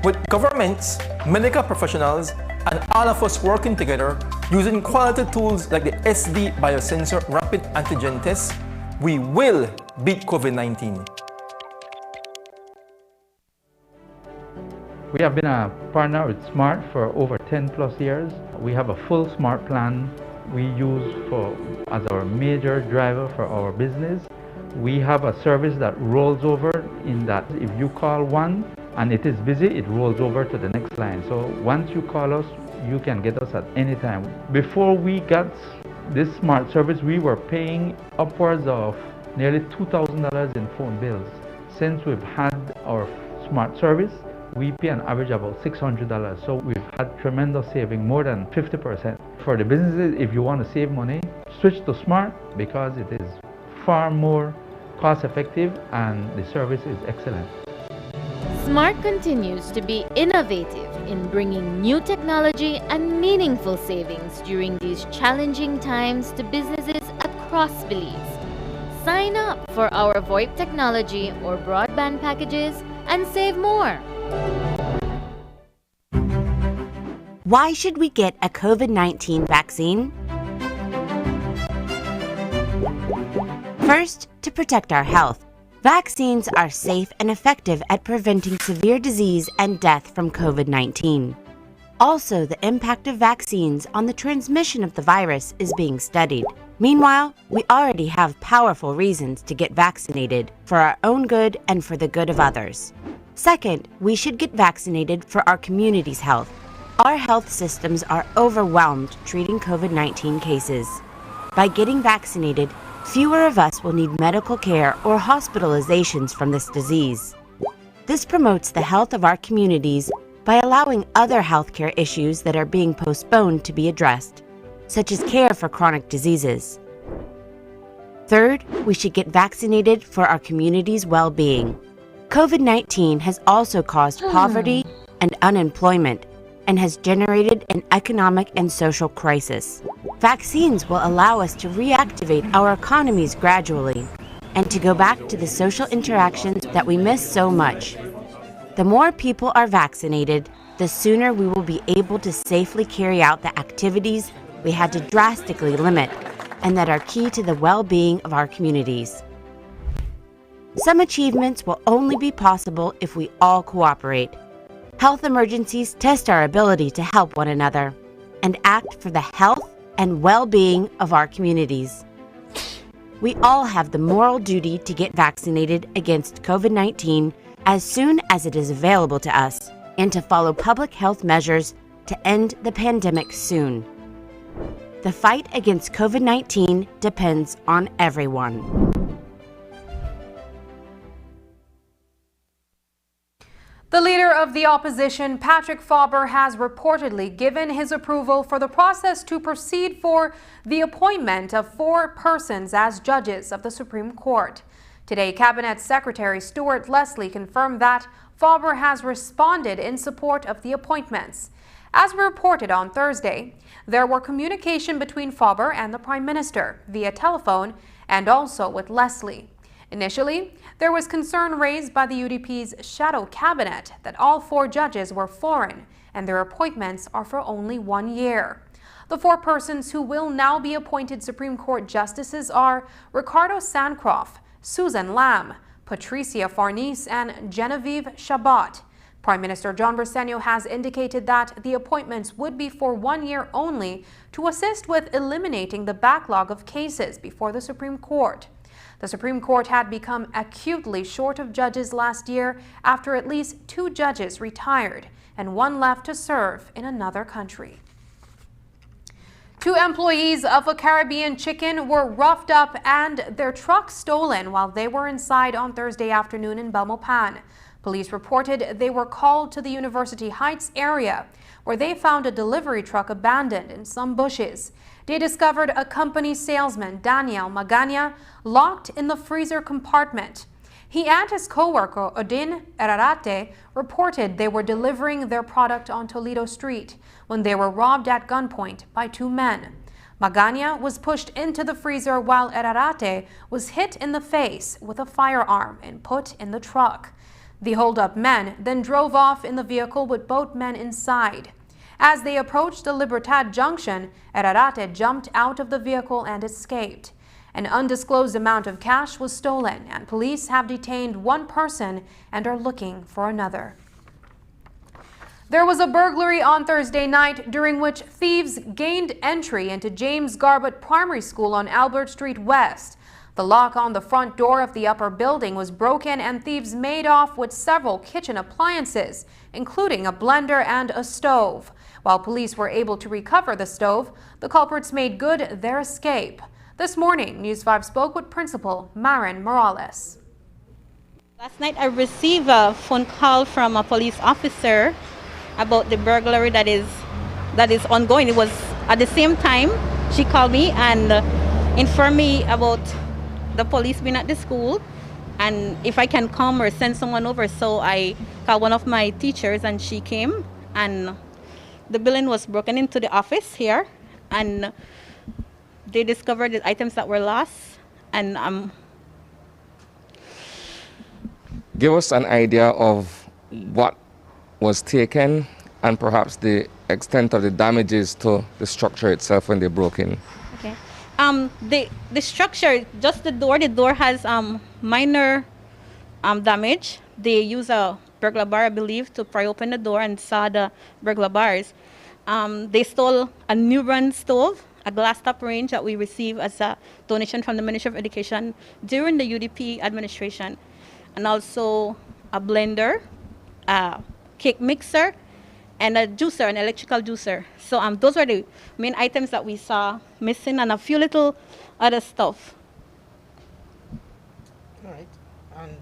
With governments, medical professionals, and all of us working together using quality tools like the SD biosensor rapid antigen test, we will beat COVID-19. We have been a partner with Smart for over 10 plus years. We have a full Smart plan we use as our major driver for our business. We have a service that rolls over in that if you call one and it is busy, it rolls over to the next line. So once you call us, you can get us at any time. Before we got this Smart service, we were paying upwards of nearly $2,000 in phone bills. Since we've had our Smart service, we pay an average about $600. So we've had tremendous saving, more than 50%. For the businesses, if you want to save money, switch to Smart because it is far more cost effective and the service is excellent. Smart continues to be innovative in bringing new technology and meaningful savings during these challenging times to businesses across Belize. Sign up for our VoIP technology or broadband packages and save more. Why should we get a COVID-19 vaccine? First, to protect our health. Vaccines are safe and effective at preventing severe disease and death from COVID-19. Also, the impact of vaccines on the transmission of the virus is being studied. Meanwhile, we already have powerful reasons to get vaccinated for our own good and for the good of others. Second, we should get vaccinated for our community's health. Our health systems are overwhelmed treating COVID-19 cases. By getting vaccinated, fewer of us will need medical care or hospitalizations from this disease. This promotes the health of our communities by allowing other healthcare issues that are being postponed to be addressed, such as care for chronic diseases. Third, we should get vaccinated for our community's well-being. COVID-19 has also caused poverty and unemployment and has generated an economic and social crisis. Vaccines will allow us to reactivate our economies gradually and to go back to the social interactions that we miss so much. The more people are vaccinated, the sooner we will be able to safely carry out the activities we had to drastically limit and that are key to the well-being of our communities. Some achievements will only be possible if we all cooperate. Health emergencies test our ability to help one another and act for the health and well-being of our communities. We all have the moral duty to get vaccinated against COVID-19 as soon as it is available to us and to follow public health measures to end the pandemic soon. The fight against COVID-19 depends on everyone. The leader of the opposition, Patrick Faber, has reportedly given his approval for the process to proceed for the appointment of 4 persons as judges of the Supreme Court. Today, Cabinet Secretary Stuart Leslie confirmed that Faber has responded in support of the appointments. As reported on Thursday, there were communication between Faber and the Prime Minister via telephone and also with Leslie. Initially, there was concern raised by the UDP's shadow cabinet that all 4 judges were foreign and their appointments are for only 1 year. The 4 persons who will now be appointed Supreme Court justices are Ricardo Sancroft, Susan Lam, Patricia Farnese, and Genevieve Chabot. Prime Minister John Briceño has indicated that the appointments would be for 1 year only to assist with eliminating the backlog of cases before the Supreme Court. The Supreme Court had become acutely short of judges last year after at least 2 judges retired and 1 left to serve in another country. 2 employees of a Caribbean chicken were roughed up and their truck stolen while they were inside on Thursday afternoon in Belmopan. Police reported they were called to the University Heights area where they found a delivery truck abandoned in some bushes. They discovered a company salesman, Daniel Magana, locked in the freezer compartment. He and his co-worker, Odin Erarate, reported they were delivering their product on Toledo Street when they were robbed at gunpoint by 2 men. Magana was pushed into the freezer while Erarate was hit in the face with a firearm and put in the truck. The hold-up men then drove off in the vehicle with both men inside. As they approached the Libertad Junction, Erarate jumped out of the vehicle and escaped. An undisclosed amount of cash was stolen, and police have detained 1 person and are looking for another. There was a burglary on Thursday night during which thieves gained entry into James Garbutt Primary School on Albert Street West. The lock on the front door of the upper building was broken and thieves made off with several kitchen appliances, including a blender and a stove. While police were able to recover the stove, the culprits made good their escape. This morning, News 5 spoke with Principal Maren Morales. Last night I received a phone call from a police officer about the burglary that is ongoing. It was at the same time she called me and informed me about the police being at the school and if I can come or send someone over. So I called one of my teachers and she came, and the building was broken into the office here and they discovered the items that were lost. And give us an idea of what was taken and perhaps the extent of the damages to the structure itself when they broke in? Okay. The structure, just the door has minor damage. They use a burglar bar, I believe, to pry open the door and saw the burglar bars. They stole a newborn stove, a glass top range that we received as a donation from the Ministry of Education during the UDP administration, and also a blender, a cake mixer, and a juicer, an electrical juicer. So those were the main items that we saw missing, and a few little other stuff. All right. And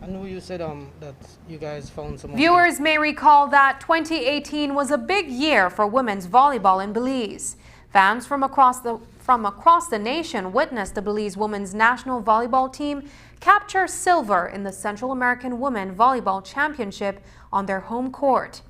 I know you said that you guys found some. Viewers may recall that 2018 was a big year for women's volleyball in Belize. Fans from across the nation witnessed the Belize women's national volleyball team capture silver in the Central American Women Volleyball Championship on their home court.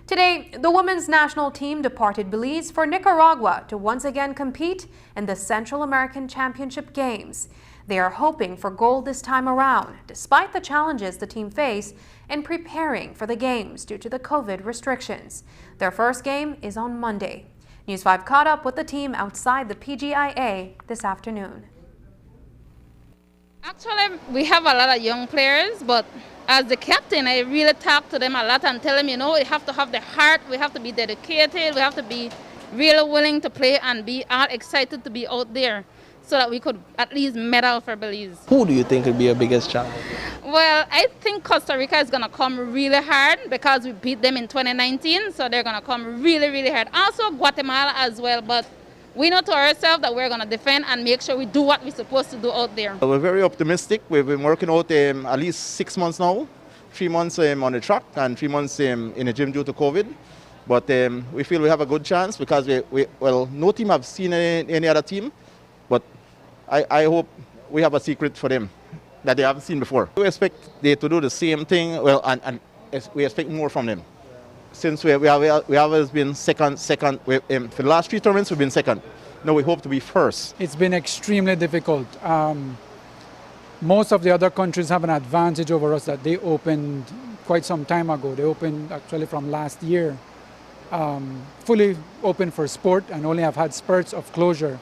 Today, the women's national team departed Belize for Nicaragua to once again compete in the Central American Championship Games. They are hoping for gold this time around, despite the challenges the team face in preparing for the games due to the COVID restrictions. Their first game is on Monday. News 5 caught up with the team outside the PGIA this afternoon. Actually, we have a lot of young players, but as the captain, I really talk to them a lot and tell them, we have to have the heart, we have to be dedicated, we have to be really willing to play and be all excited to be out there so that we could at least medal for Belize. Who do you think would be your biggest challenge? Well, I think Costa Rica is going to come really hard because we beat them in 2019, so they're going to come really, really hard. Also Guatemala as well, but we know to ourselves that we're going to defend and make sure we do what we're supposed to do out there. We're very optimistic. We've been working out at least 6 months now, 3 months on the track and 3 months in the gym due to COVID. But we feel we have a good chance because no team have seen any other team, but I hope we have a secret for them that they haven't seen before. We expect they to do the same thing, and we expect more from them. Since we have always been second, for the last 3 tournaments we've been second. Now we hope to be first. It's been extremely difficult. Most of the other countries have an advantage over us that they opened quite some time ago. They opened actually from last year, fully open for sport and only have had spurts of closure.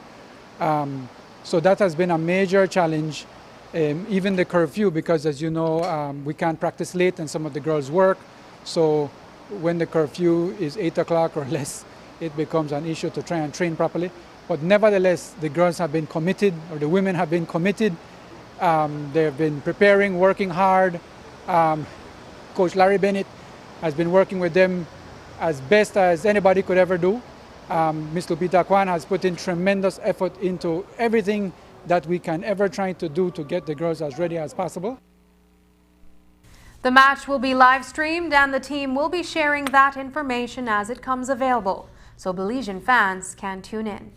So that has been a major challenge, even the curfew, because as you know, we can't practice late and some of the girls work. So when the curfew is 8 o'clock or less, it becomes an issue to try and train properly. But nevertheless, the girls have been committed, or the women have been committed. They've been preparing, working hard. Coach Larry Bennett has been working with them as best as anybody could ever do. Ms. Lupita Kwan has put in tremendous effort into everything that we can ever try to do to get the girls as ready as possible. The match will be live streamed and the team will be sharing that information as it comes available, so Belizean fans can tune in.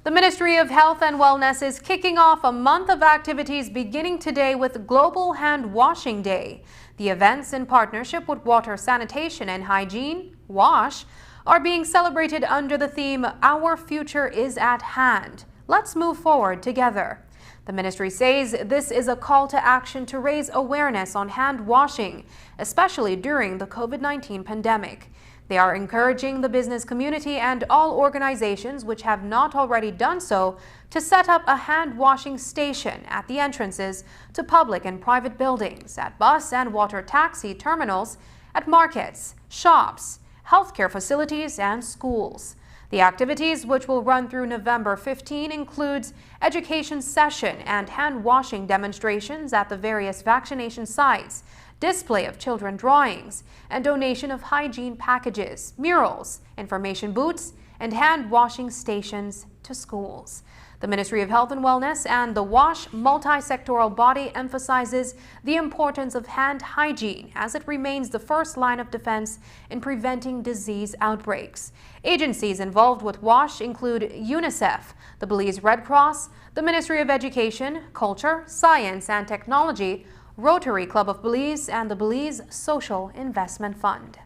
The Ministry of Health and Wellness is kicking off a month of activities beginning today with Global Hand Washing Day. The events, in partnership with Water Sanitation and Hygiene, WASH, are being celebrated under the theme, Our Future is at Hand. Let's move forward together. The ministry says this is a call to action to raise awareness on hand washing, especially during the COVID-19 pandemic. They are encouraging the business community and all organizations which have not already done so to set up a hand washing station at the entrances to public and private buildings, at bus and water taxi terminals, at markets, shops, healthcare facilities, and schools. The activities, which will run through November 15, includes education session and hand washing demonstrations at the various vaccination sites, display of children drawings, and donation of hygiene packages, murals, information booths, and hand washing stations to schools. The Ministry of Health and Wellness and the WASH multi-sectoral body emphasizes the importance of hand hygiene as it remains the first line of defense in preventing disease outbreaks. Agencies involved with WASH include UNICEF, the Belize Red Cross, the Ministry of Education, Culture, Science and Technology, Rotary Club of Belize, and the Belize Social Investment Fund.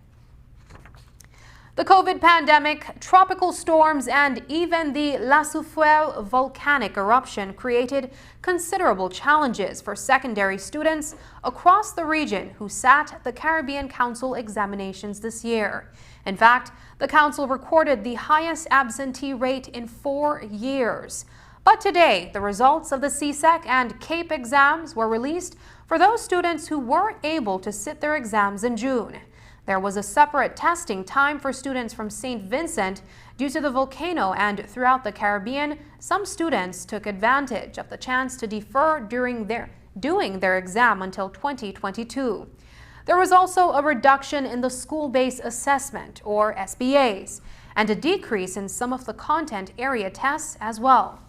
The COVID pandemic, tropical storms, and even the La Soufrière volcanic eruption created considerable challenges for secondary students across the region who sat the Caribbean Council examinations this year. In fact, the Council recorded the highest absentee rate in 4 years. But today, the results of the CSEC and CAPE exams were released for those students who weren't able to sit their exams in June. There was a separate testing time for students from St. Vincent due to the volcano, and throughout the Caribbean, some students took advantage of the chance to defer doing their exam until 2022. There was also a reduction in the school-based assessment, or SBAs, and a decrease in some of the content area tests as well.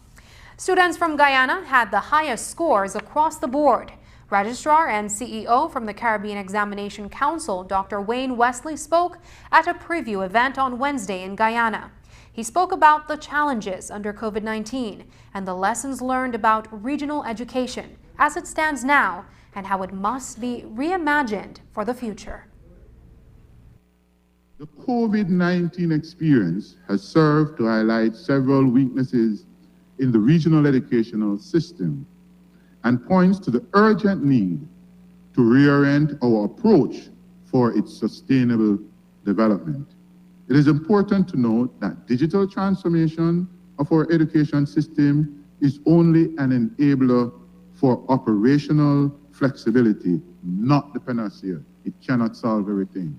Students from Guyana had the highest scores across the board. Registrar and CEO from the Caribbean Examination Council, Dr. Wayne Wesley, spoke at a preview event on Wednesday in Guyana. He spoke about the challenges under COVID-19 and the lessons learned about regional education as it stands now and how it must be reimagined for the future. The COVID-19 experience has served to highlight several weaknesses in the regional educational system and points to the urgent need to reorient our approach for its sustainable development. It is important to note that digital transformation of our education system is only an enabler for operational flexibility, not the panacea. It cannot solve everything.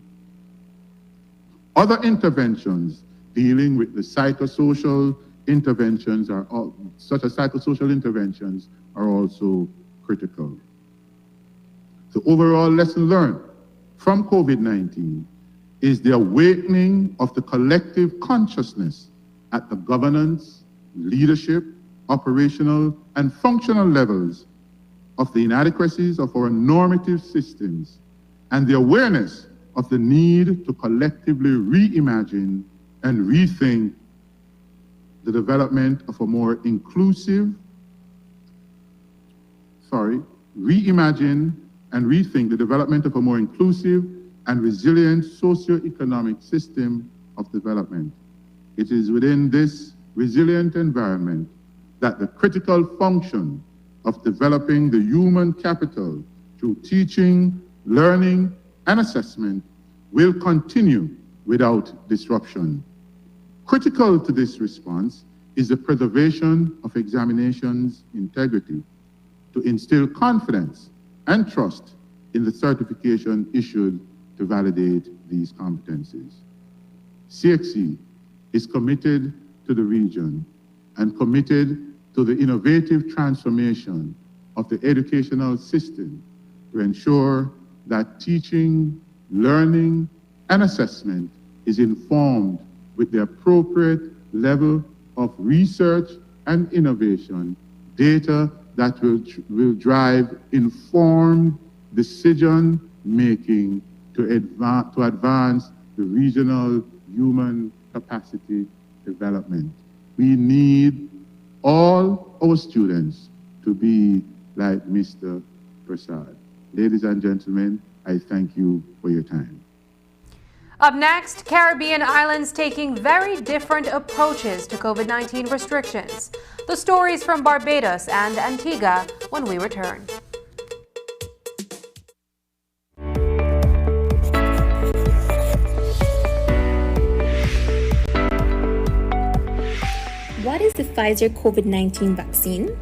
Other interventions dealing with the psychosocial interventions are also critical. The overall lesson learned from COVID-19 is the awakening of the collective consciousness at the governance, leadership, operational, and functional levels of the inadequacies of our normative systems and the awareness of the need to collectively reimagine and rethink the development of a more inclusive, reimagine and rethink the development of a more inclusive and resilient socio-economic system of development. It is within this resilient environment that the critical function of developing the human capital through teaching, learning, and assessment will continue without disruption. Critical to this response is the preservation of examinations integrity to instill confidence and trust in the certification issued to validate these competencies. CXC is committed to the region and committed to the innovative transformation of the educational system to ensure that teaching, learning, and assessment is informed with the appropriate level of research and innovation, data that will drive informed decision-making to advance the regional human capacity development. We need all our students to be like Mr. Prasad. Ladies and gentlemen, I thank you for your time. Up next, Caribbean islands taking very different approaches to COVID-19 restrictions. The stories from Barbados and Antigua when we return. What is the Pfizer COVID-19 vaccine?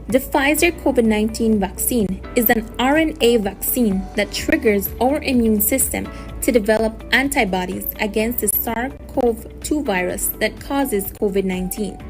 The Pfizer COVID-19 vaccine is an RNA vaccine that triggers our immune system to develop antibodies against the SARS-CoV-2 virus that causes COVID-19.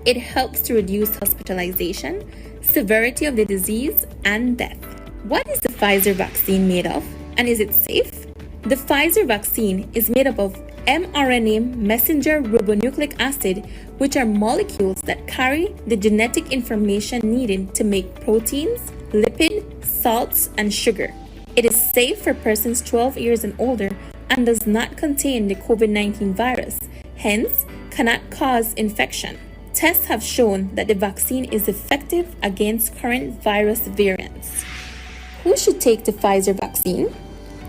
It helps to reduce hospitalization, severity of the disease, and death. What is the Pfizer vaccine made of, and is it safe? The Pfizer vaccine is made up of mRNA messenger ribonucleic acid, which are molecules that carry the genetic information needed to make proteins, lipids, salts, and sugar. It is safe for persons 12 years and older and does not contain the COVID-19 virus, hence cannot cause infection. Tests have shown that the vaccine is effective against current virus variants. Who should take the Pfizer vaccine?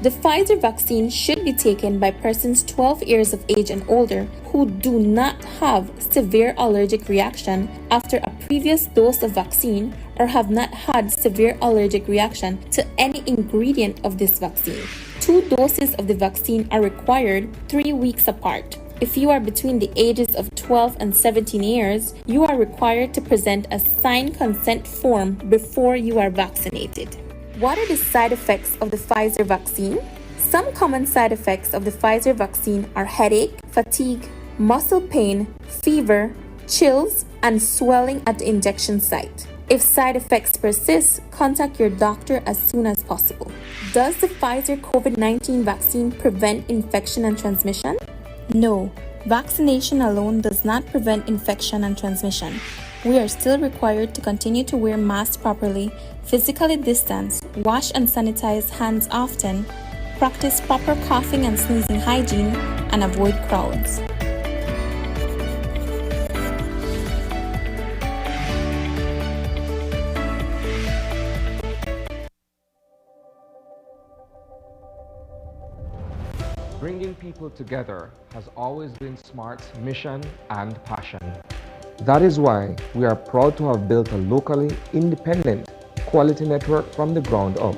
The Pfizer vaccine should be taken by persons 12 years of age and older who do not have severe allergic reaction after a previous dose of vaccine or have not had severe allergic reaction to any ingredient of this vaccine. 2 doses of the vaccine are required 3 weeks apart. If you are between the ages of 12 and 17 years, you are required to present a signed consent form before you are vaccinated. What are the side effects of the Pfizer vaccine? Some common side effects of the Pfizer vaccine are headache, fatigue, muscle pain, fever, chills, and swelling at the injection site. If side effects persist, contact your doctor as soon as possible. Does the Pfizer COVID-19 vaccine prevent infection and transmission? No, vaccination alone does not prevent infection and transmission. We are still required to continue to wear masks properly, physically distance, wash and sanitize hands often, practice proper coughing and sneezing hygiene, and avoid crowds. Bringing people together has always been SMART's mission and passion. That is why we are proud to have built a locally independent quality network from the ground up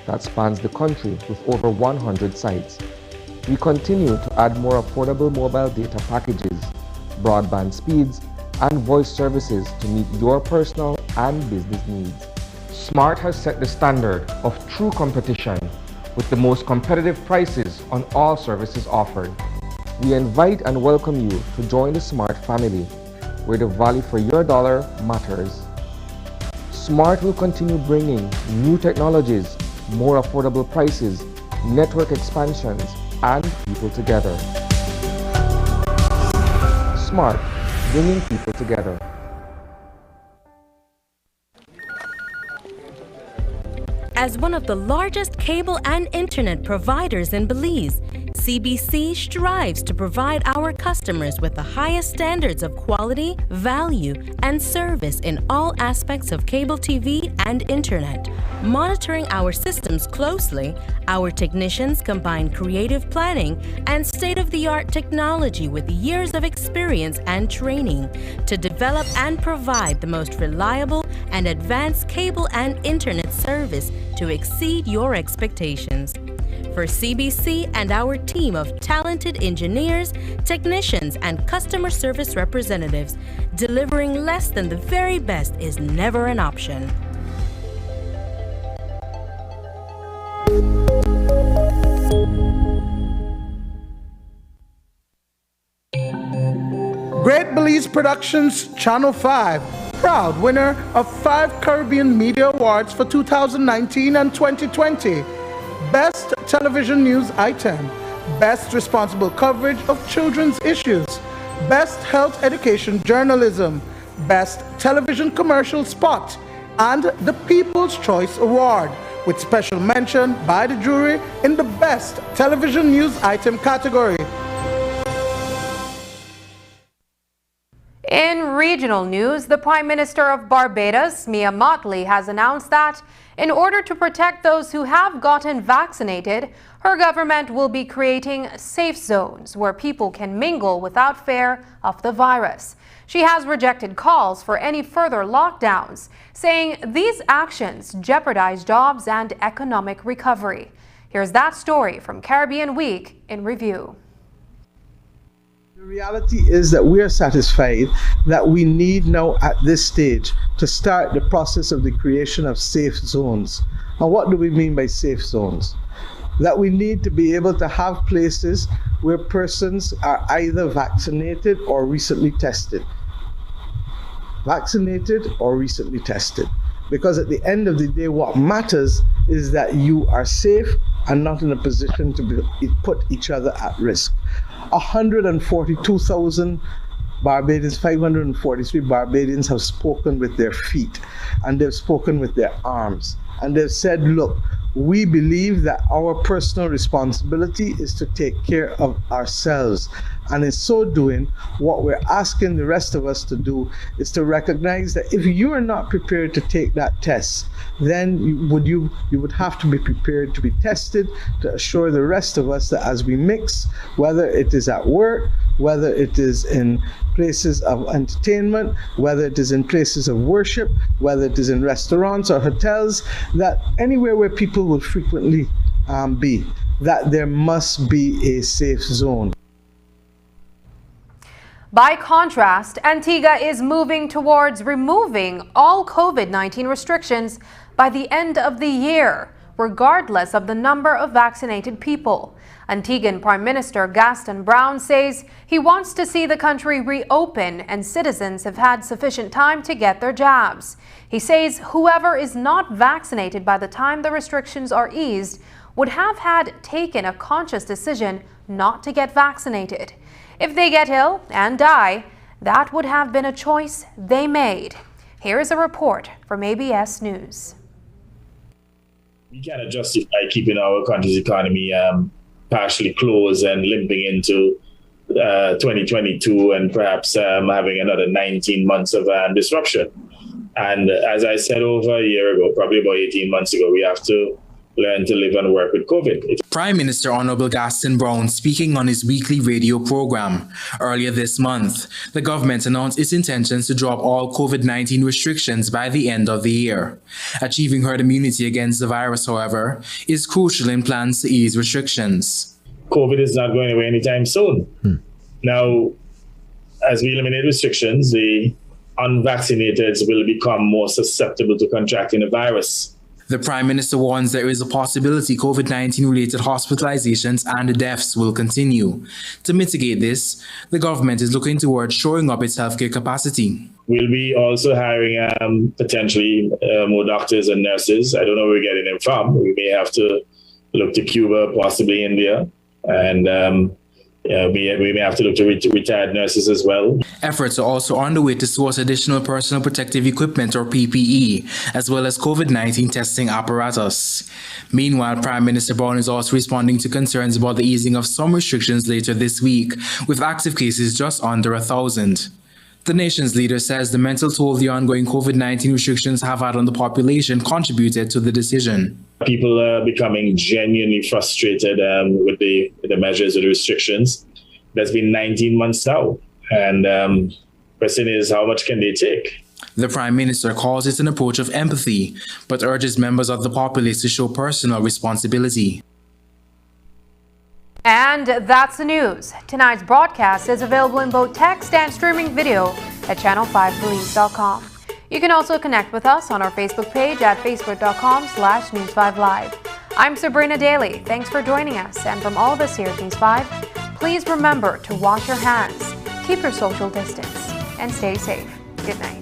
that spans the country with over 100 sites. We continue to add more affordable mobile data packages, broadband speeds, and voice services to meet your personal and business needs. SMART has set the standard of true competition with the most competitive prices on all services offered. We invite and welcome you to join the SMART family, where the value for your dollar matters. SMART will continue bringing new technologies, more affordable prices, network expansions, and people together. SMART, bringing people together. As one of the largest cable and internet providers in Belize, CBC strives to provide our customers with the highest standards of quality, value, and service in all aspects of cable TV and internet. Monitoring our systems closely, our technicians combine creative planning and state-of-the-art technology with years of experience and training to develop and provide the most reliable and advanced cable and internet service to exceed your expectations. For CBC and our team of talented engineers, technicians, and customer service representatives, delivering less than the very best is never an option. Great Belize Productions Channel 5, proud winner of 5 Caribbean Media Awards for 2019 and 2020. Best Television News Item, Best Responsible Coverage of Children's Issues, Best Health Education Journalism, Best Television Commercial Spot, and the People's Choice Award, with special mention by the jury in the Best Television News Item category. In regional news, the Prime Minister of Barbados, Mia Mottley, has announced that in order to protect those who have gotten vaccinated, her government will be creating safe zones where people can mingle without fear of the virus. She has rejected calls for any further lockdowns, saying these actions jeopardize jobs and economic recovery. Here's that story from Caribbean Week in Review. The reality is that we are satisfied that we need now at this stage to start the process of the creation of safe zones. And what do we mean by safe zones? That we need to be able to have places where persons are either vaccinated or recently tested. Vaccinated or recently tested. Because at the end of the day, what matters is that you are safe and not in a position to put each other at risk. 142,000 Barbadians, 543 Barbadians have spoken with their feet, and they've spoken with their arms. and they've said, look, we believe that our personal responsibility is to take care of ourselves. And in so doing, what we're asking the rest of us to do is to recognize that if you are not prepared to take that test, then you would have to be prepared to be tested to assure the rest of us that as we mix, whether it is at work, whether it is in places of entertainment, whether it is in places of worship, whether it is in restaurants or hotels, that anywhere where people will frequently be, that there must be a safe zone. By contrast, Antigua is moving towards removing all COVID-19 restrictions by the end of the year, regardless of the number of vaccinated people. Antiguan Prime Minister Gaston Brown says he wants to see the country reopen and citizens have had sufficient time to get their jabs. He says whoever is not vaccinated by the time the restrictions are eased would have had taken a conscious decision not to get vaccinated. If they get ill and die, that would have been a choice they made. Here is a report from ABS News. We cannot justify keeping our country's economy partially closed and limping into 2022 and perhaps having another 19 months of disruption. And as I said over a year ago, probably about 18 months ago, we have to learn to live and work with COVID. Prime Minister Honorable Gaston Brown speaking on his weekly radio program. Earlier this month, the government announced its intentions to drop all COVID-19 restrictions by the end of the year. Achieving herd immunity against the virus, however, is crucial in plans to ease restrictions. COVID is not going away anytime soon. Now, as we eliminate restrictions, the unvaccinated will become more susceptible to contracting the virus. The Prime Minister warns there is a possibility COVID-19 related hospitalizations and deaths will continue. To mitigate this, the government is looking towards shoring up its healthcare capacity. We'll be also hiring potentially more doctors and nurses. I don't know where we're getting them from. We may have to look to Cuba, possibly India, and we may have to look to retired nurses as well. Efforts are also underway to source additional personal protective equipment or PPE, as well as COVID-19 testing apparatus. Meanwhile, Prime Minister Brown is also responding to concerns about the easing of some restrictions later this week, with active cases just under 1,000. The nation's leader says the mental toll the ongoing COVID-19 restrictions have had on the population contributed to the decision. People are becoming genuinely frustrated with the measures or the restrictions. That's been 19 months now. And the question is, how much can they take? The Prime Minister calls it an approach of empathy, but urges members of the populace to show personal responsibility. And that's the news. Tonight's broadcast is available in both text and streaming video at channel5police.com. You can also connect with us on our Facebook page at facebook.com/News5Live. I'm Sabrina Daly. Thanks for joining us. And from all of us here at News 5, please remember to wash your hands, keep your social distance, and stay safe. Good night.